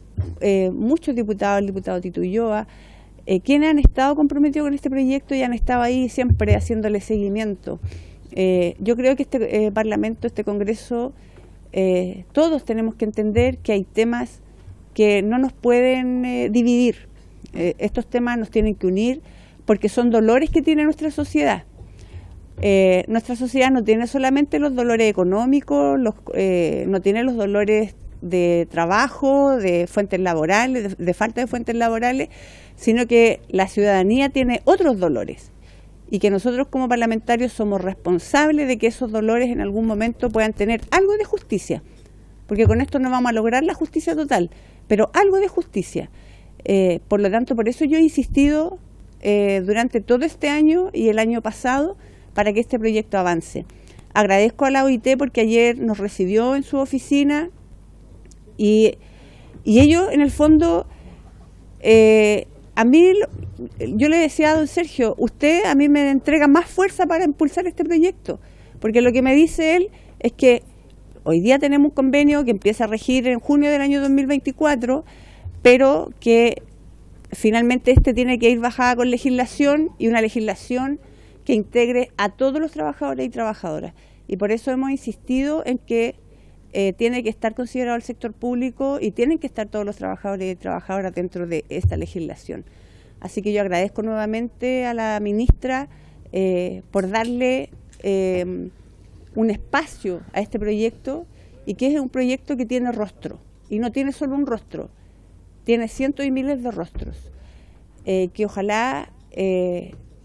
muchos diputados, el diputado Tito Ulloa, quienes han estado comprometidos con este proyecto y han estado ahí siempre haciéndole seguimiento. Yo creo que este Parlamento, este Congreso, todos tenemos que entender que hay temas que no nos pueden dividir. Estos temas nos tienen que unir porque son dolores que tiene nuestra sociedad. Nuestra sociedad no tiene solamente los dolores económicos, no tiene los dolores de trabajo, de fuentes laborales, de falta de fuentes laborales, sino que la ciudadanía tiene otros dolores y que nosotros como parlamentarios somos responsables de que esos dolores en algún momento puedan tener algo de justicia, porque con esto no vamos a lograr la justicia total, pero algo de justicia. Por lo tanto, por eso yo he insistido durante todo este año y el año pasado para que este proyecto avance. Agradezco a la OIT porque ayer nos recibió en su oficina y ellos, en el fondo, a mí, yo le decía a don Sergio, usted a mí me entrega más fuerza para impulsar este proyecto, porque lo que me dice él es que hoy día tenemos un convenio que empieza a regir en junio del año 2024, pero que finalmente este tiene que ir bajada con legislación y una legislación que integre a todos los trabajadores y trabajadoras. Y por eso hemos insistido en que tiene que estar considerado el sector público y tienen que estar todos los trabajadores y trabajadoras dentro de esta legislación. Así que yo agradezco nuevamente a la ministra por darle un espacio a este proyecto, y que es un proyecto que tiene rostro, y no tiene solo un rostro, tiene cientos y miles de rostros, que ojalá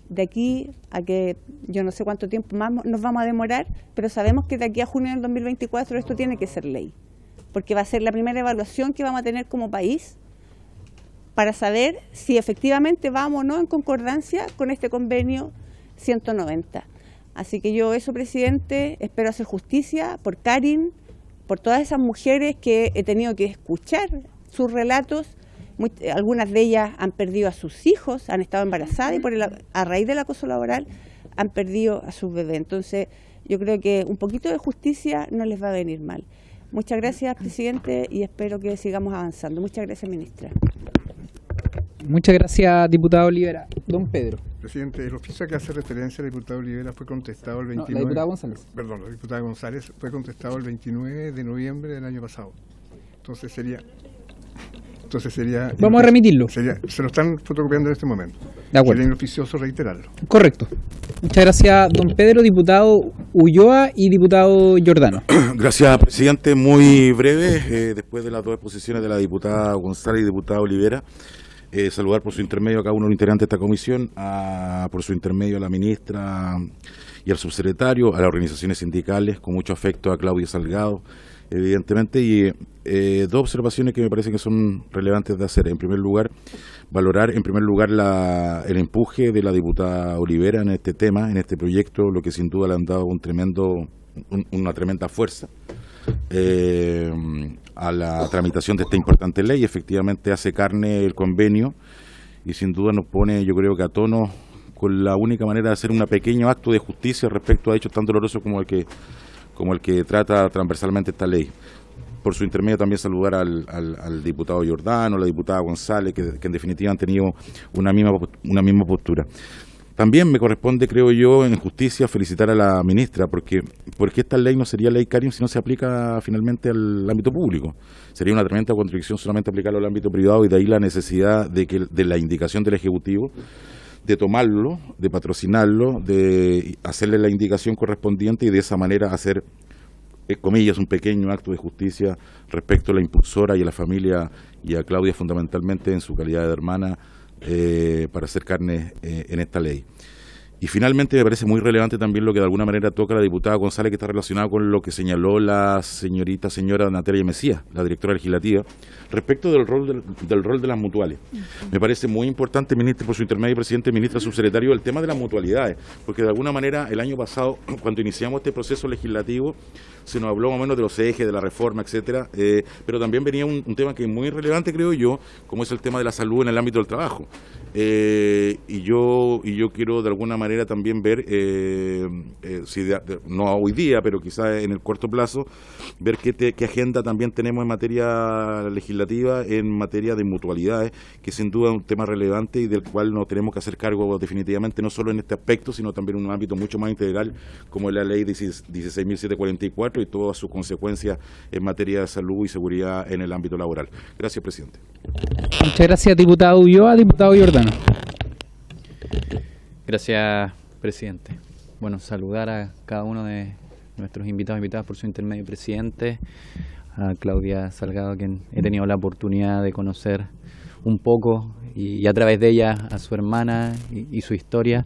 de aquí a que yo no sé cuánto tiempo más nos vamos a demorar, pero sabemos que de aquí a junio del 2024 esto tiene que ser ley, porque va a ser la primera evaluación que vamos a tener como país para saber si efectivamente vamos o no en concordancia con este convenio 190. Así que yo eso, presidente, espero hacer justicia por Karin, por todas esas mujeres que he tenido que escuchar sus relatos. Algunas de ellas han perdido a sus hijos, han estado embarazadas y a raíz del acoso laboral han perdido a sus bebés. Entonces yo creo que un poquito de justicia no les va a venir mal. Muchas gracias, presidente, y espero que sigamos avanzando. Muchas gracias, ministra. Muchas gracias, diputado Olivera. Don Pedro. Presidente, el oficio que hace referencia al diputado Olivera fue contestado el 29... No, la diputada González. Perdón, la diputada González fue contestado el 29 de noviembre del año pasado. Entonces sería... Vamos a remitirlo. Se lo están fotocopiando en este momento. De acuerdo. Sería inoficioso reiterarlo. Correcto. Muchas gracias, don Pedro, diputado Ulloa y diputado Giordano. Gracias, presidente. Muy breve, después de las dos exposiciones de la diputada González y diputada Olivera, saludar por su intermedio a cada uno de los integrantes de esta comisión, por su intermedio a la ministra y al subsecretario, a las organizaciones sindicales, con mucho afecto a Claudia Salgado, evidentemente, y dos observaciones que me parecen que son relevantes de hacer. En primer lugar, valorar el empuje de la diputada Olivera en este tema, en este proyecto, lo que sin duda le han dado una tremenda fuerza a la tramitación de esta importante ley. Efectivamente hace carne el convenio y sin duda nos pone, yo creo que a tono con la única manera de hacer un pequeño acto de justicia respecto a hechos tan dolorosos como el que trata transversalmente esta ley. Por su intermedio también saludar al diputado Giordano, a la diputada González, que en definitiva han tenido una misma postura. También me corresponde, creo yo, en justicia, felicitar a la ministra, porque esta ley no sería ley Karim si no se aplica finalmente al ámbito público. Sería una tremenda contradicción solamente aplicarlo al ámbito privado, y de ahí la necesidad de la indicación del Ejecutivo, de tomarlo, de patrocinarlo, de hacerle la indicación correspondiente y de esa manera hacer, comillas, un pequeño acto de justicia respecto a la impulsora y a la familia y a Claudia fundamentalmente en su calidad de hermana, para hacer carne en esta ley. Y finalmente me parece muy relevante también lo que de alguna manera toca la diputada González, que está relacionado con lo que señaló la señora Natalia Mesías, la directora legislativa, respecto del rol de las mutuales. Me parece muy importante, ministro, por su intermedio, presidente, ministra, subsecretario, el tema de las mutualidades, porque de alguna manera el año pasado, cuando iniciamos este proceso legislativo, se nos habló más o menos de los ejes, de la reforma, etcétera, pero también venía un tema que es muy relevante, creo yo, como es el tema de la salud en el ámbito del trabajo. Y yo quiero de alguna manera manera también ver, si no hoy día, pero quizás en el corto plazo, ver qué agenda también tenemos en materia legislativa, en materia de mutualidades, que sin duda es un tema relevante y del cual nos tenemos que hacer cargo definitivamente, no solo en este aspecto, sino también en un ámbito mucho más integral, como es la ley 16.744 y todas sus consecuencias en materia de salud y seguridad en el ámbito laboral. Gracias, presidente. Muchas gracias, diputado Ulloa. Diputado Giordano. Gracias, presidente. Bueno, saludar a cada uno de nuestros invitados e invitadas por su intermedio, presidente, a Claudia Salgado, a quien he tenido la oportunidad de conocer un poco y a través de ella a su hermana y su historia,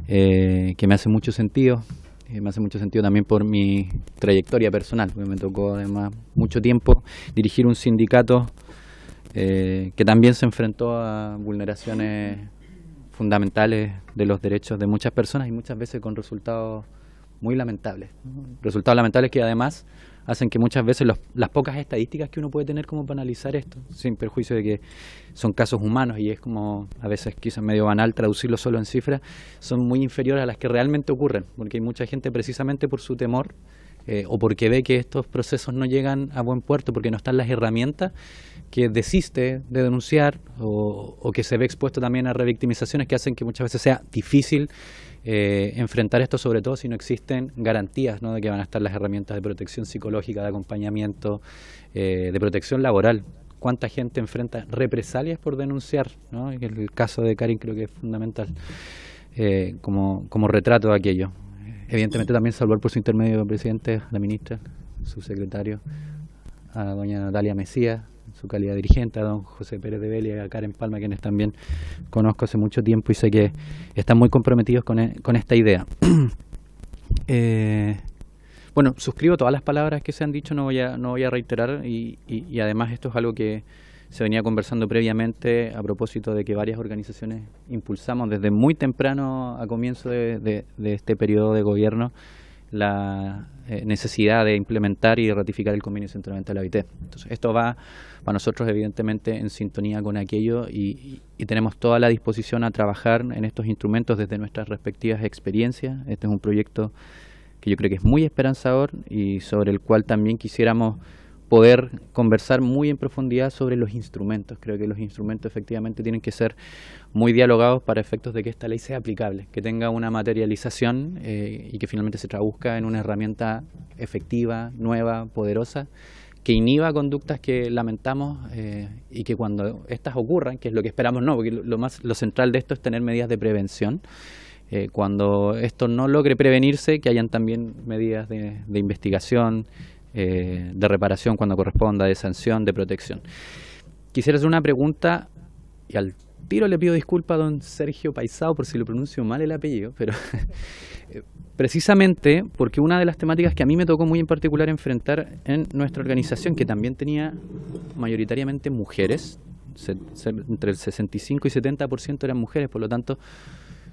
que me hace mucho sentido. Me hace mucho sentido también por mi trayectoria personal, porque me tocó además mucho tiempo dirigir un sindicato que también se enfrentó a vulneraciones fundamentales de los derechos de muchas personas y muchas veces con resultados muy lamentables, ¿no? Resultados lamentables que además hacen que muchas veces las pocas estadísticas que uno puede tener como para analizar esto, sin perjuicio de que son casos humanos y es como a veces quizás medio banal traducirlo solo en cifras, son muy inferiores a las que realmente ocurren, porque hay mucha gente precisamente por su temor o porque ve que estos procesos no llegan a buen puerto, porque no están las herramientas, que desiste de denunciar o que se ve expuesto también a revictimizaciones que hacen que muchas veces sea difícil enfrentar esto, sobre todo si no existen garantías, ¿no?, de que van a estar las herramientas de protección psicológica, de acompañamiento, de protección laboral. ¿Cuánta gente enfrenta represalias por denunciar, ¿no? El caso de Karin creo que es fundamental como retrato de aquello. Evidentemente también saludar por su intermedio, presidente, a la ministra, subsecretario, a doña Natalia Mesías, en su calidad de dirigente, a don José Pérez de Belli y a Karen Palma, quienes también conozco hace mucho tiempo y sé que están muy comprometidos con esta idea. Bueno, suscribo todas las palabras que se han dicho, no voy a reiterar y además esto es algo que se venía conversando previamente a propósito de que varias organizaciones impulsamos desde muy temprano a comienzo de este periodo de gobierno la necesidad de implementar y ratificar el convenio centralmente de la OIT. Entonces, esto va para nosotros evidentemente en sintonía con aquello y tenemos toda la disposición a trabajar en estos instrumentos desde nuestras respectivas experiencias. Este es un proyecto que yo creo que es muy esperanzador y sobre el cual también quisiéramos poder conversar muy en profundidad sobre los instrumentos. Creo que los instrumentos efectivamente tienen que ser muy dialogados para efectos de que esta ley sea aplicable, que tenga una materialización y que finalmente se traduzca en una herramienta efectiva, nueva, poderosa, que inhiba conductas que lamentamos y que cuando estas ocurran, que es lo que esperamos, no, porque lo central de esto es tener medidas de prevención. Cuando esto no logre prevenirse, que hayan también medidas de investigación, de reparación cuando corresponda, de sanción, de protección. Quisiera hacer una pregunta y al tiro le pido disculpas a don Sergio Paisao por si lo pronuncio mal el apellido, pero precisamente porque una de las temáticas que a mí me tocó muy en particular enfrentar en nuestra organización, que también tenía mayoritariamente mujeres, entre el 65 y 70% eran mujeres, por lo tanto,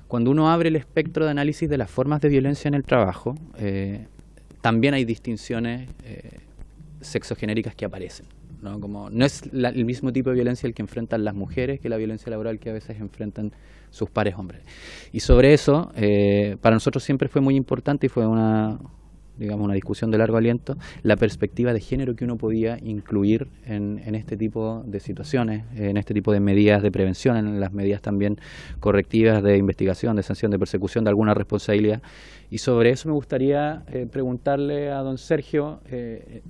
cuando uno abre el espectro de análisis de las formas de violencia en el trabajo, también hay distinciones sexogenéricas que aparecen, ¿no? Como no es el mismo tipo de violencia el que enfrentan las mujeres que la violencia laboral que a veces enfrentan sus pares hombres. Y sobre eso, para nosotros siempre fue muy importante y fue una discusión de largo aliento, la perspectiva de género que uno podía incluir en este tipo de situaciones, en este tipo de medidas de prevención, en las medidas también correctivas de investigación, de sanción, de persecución, de alguna responsabilidad. Y sobre eso me gustaría preguntarle a don Sergio,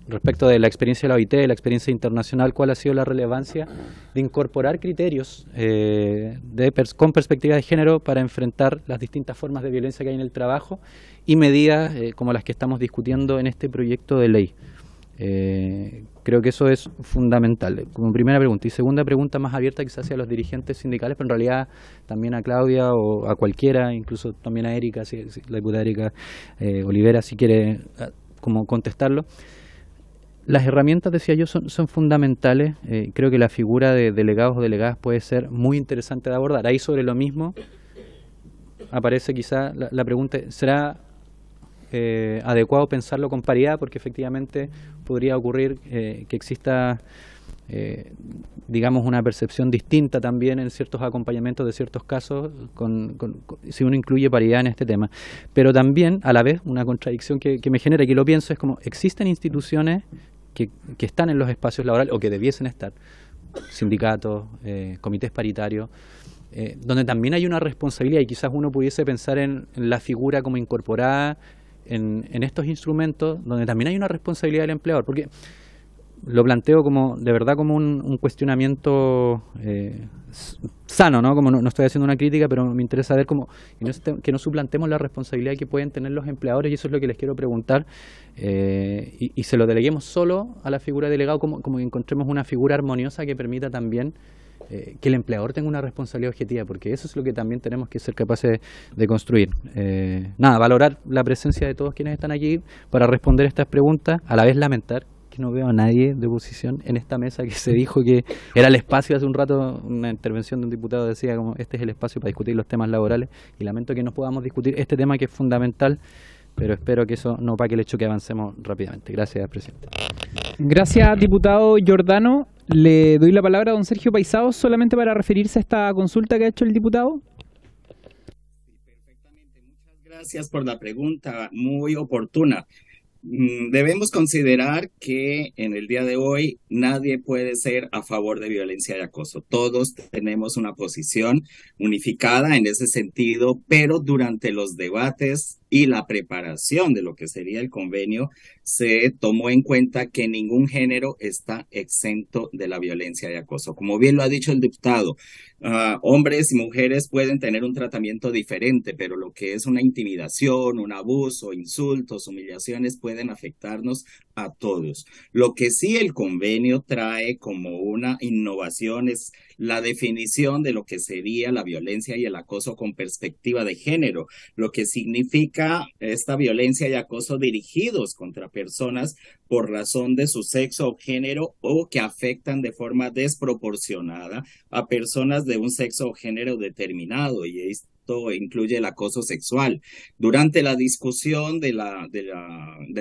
respecto de la experiencia de la OIT, de la experiencia internacional, ¿cuál ha sido la relevancia de incorporar criterios con perspectiva de género para enfrentar las distintas formas de violencia que hay en el trabajo y medidas como las que estamos discutiendo en este proyecto de ley? Creo que eso es fundamental, como primera pregunta. Y segunda pregunta más abierta quizás hacia los dirigentes sindicales, pero en realidad también a Claudia o a cualquiera, incluso también a Erika, la diputada Erika Olivera, si quiere como contestarlo. Las herramientas, decía yo, son fundamentales. Creo que la figura de delegados o delegadas puede ser muy interesante de abordar. Ahí sobre lo mismo aparece quizá la pregunta, ¿será adecuado pensarlo con paridad? Porque efectivamente podría ocurrir que exista digamos, una percepción distinta también en ciertos acompañamientos de ciertos casos, si uno incluye paridad en este tema. Pero también, a la vez, una contradicción que me genera, y que lo pienso, es como existen instituciones que están en los espacios laborales, o que debiesen estar, sindicatos, comités paritarios, donde también hay una responsabilidad, y quizás uno pudiese pensar en la figura como incorporada en estos instrumentos, donde también hay una responsabilidad del empleador, porque lo planteo como de verdad como un cuestionamiento sano, ¿no? Como no estoy haciendo una crítica, pero me interesa ver cómo que no suplantemos la responsabilidad que pueden tener los empleadores, y eso es lo que les quiero preguntar, y se lo deleguemos solo a la figura de delegado, como que encontremos una figura armoniosa que permita también que el empleador tenga una responsabilidad objetiva, porque eso es lo que también tenemos que ser capaces de construir. Valorar la presencia de todos quienes están aquí para responder estas preguntas, a la vez lamentar que no veo a nadie de oposición en esta mesa, que se dijo que era el espacio. Hace un rato una intervención de un diputado decía como este es el espacio para discutir los temas laborales, y lamento que no podamos discutir este tema que es fundamental, pero espero que eso no opaque el hecho que avancemos rápidamente. Gracias, presidente. Gracias, diputado Giordano. Le doy la palabra a don Sergio Paisao solamente para referirse a esta consulta que ha hecho el diputado. Gracias por la pregunta, muy oportuna. Debemos considerar que en el día de hoy nadie puede ser a favor de violencia y acoso. Todos tenemos una posición unificada en ese sentido, pero durante los debates y la preparación de lo que sería el convenio, se tomó en cuenta que ningún género está exento de la violencia y acoso. Como bien lo ha dicho el diputado, hombres y mujeres pueden tener un tratamiento diferente, pero lo que es una intimidación, un abuso, insultos, humillaciones pueden afectarnos a todos. Lo que sí el convenio trae como una innovación es la definición de lo que sería la violencia y el acoso con perspectiva de género, lo que significa esta violencia y acoso dirigidos contra personas por razón de su sexo o género, o que afectan de forma desproporcionada a personas de un sexo o género determinado, y esto incluye el acoso sexual. Durante la discusión del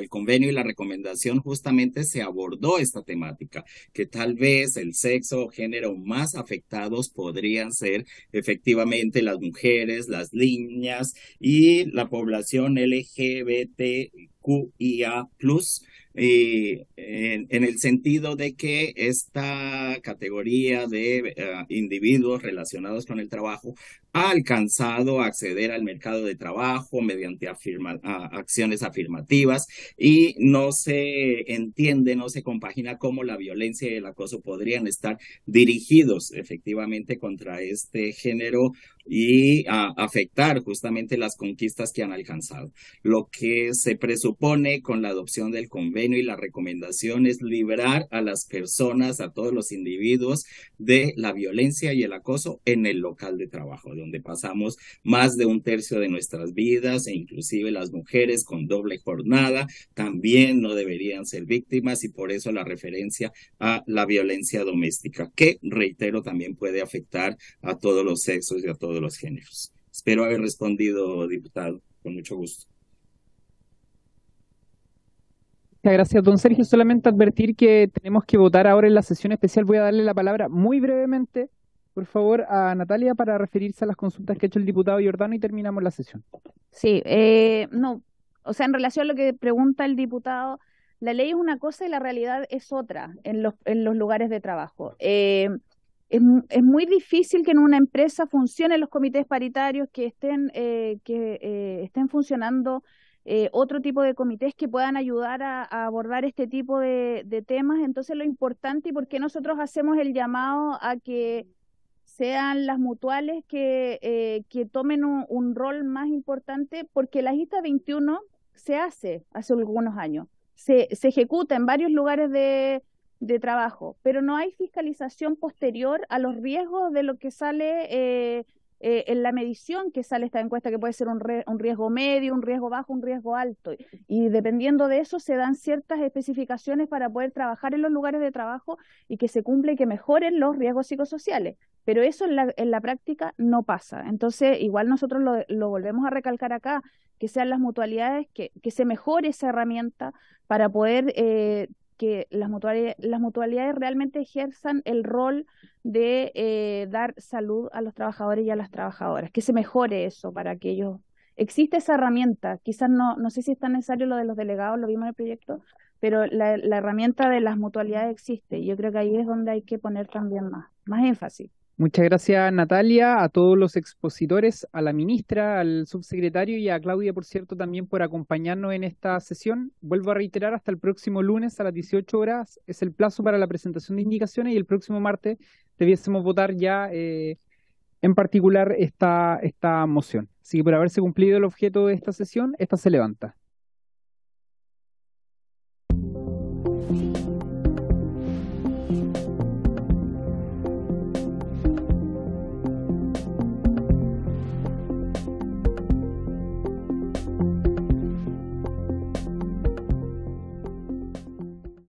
convenio y la recomendación, justamente se abordó esta temática, que tal vez el sexo o género más afectados podrían ser efectivamente las mujeres, las niñas y la población LGBTQIA+, en el sentido de que esta categoría de individuos relacionados con el trabajo ha alcanzado a acceder al mercado de trabajo mediante acciones afirmativas, y no se entiende, no se compagina cómo la violencia y el acoso podrían estar dirigidos efectivamente contra este género y afectar justamente las conquistas que han alcanzado. Lo que se presupone con la adopción del convenio y la recomendación es librar a las personas, a todos los individuos, de la violencia y el acoso en el local de trabajo, donde pasamos más de un tercio de nuestras vidas, e inclusive las mujeres con doble jornada también no deberían ser víctimas, y por eso la referencia a la violencia doméstica, que, reitero, también puede afectar a todos los sexos y a todos los géneros. Espero haber respondido, diputado, con mucho gusto. Muchas gracias, don Sergio. Solamente advertir que tenemos que votar ahora en la sesión especial. Voy a darle la palabra muy brevemente, por favor, a Natalia para referirse a las consultas que ha hecho el diputado Giordano, y terminamos la sesión. Sí, no, o sea, en relación a lo que pregunta el diputado, la ley es una cosa y la realidad es otra en los lugares de trabajo. Es muy difícil que en una empresa funcionen los comités paritarios, que estén funcionando otro tipo de comités que puedan ayudar a abordar este tipo de temas. Entonces, lo importante, y por qué nosotros hacemos el llamado a que sean las mutuales que tomen un rol más importante, porque la ISTA 21 se hace algunos años, se ejecuta en varios lugares de trabajo, pero no hay fiscalización posterior a los riesgos de lo que sale en la medición que sale esta encuesta, que puede ser un riesgo medio, un riesgo bajo, un riesgo alto, y dependiendo de eso se dan ciertas especificaciones para poder trabajar en los lugares de trabajo y que se cumpla y que mejoren los riesgos psicosociales, pero eso en la práctica no pasa. Entonces, igual nosotros lo volvemos a recalcar acá, que sean las mutualidades, que se mejore esa herramienta para poder que las mutualidades realmente ejerzan el rol de dar salud a los trabajadores y a las trabajadoras, que se mejore eso para que ellos... Existe esa herramienta, quizás no sé si es tan necesario lo de los delegados, lo vimos en el proyecto, pero la herramienta de las mutualidades existe y yo creo que ahí es donde hay que poner también más énfasis. Muchas gracias, Natalia, a todos los expositores, a la ministra, al subsecretario y a Claudia, por cierto, también por acompañarnos en esta sesión. Vuelvo a reiterar, hasta el próximo lunes a las 18 horas es el plazo para la presentación de indicaciones y el próximo martes debiésemos votar ya en particular esta moción. Así que por haberse cumplido el objeto de esta sesión, esta se levanta.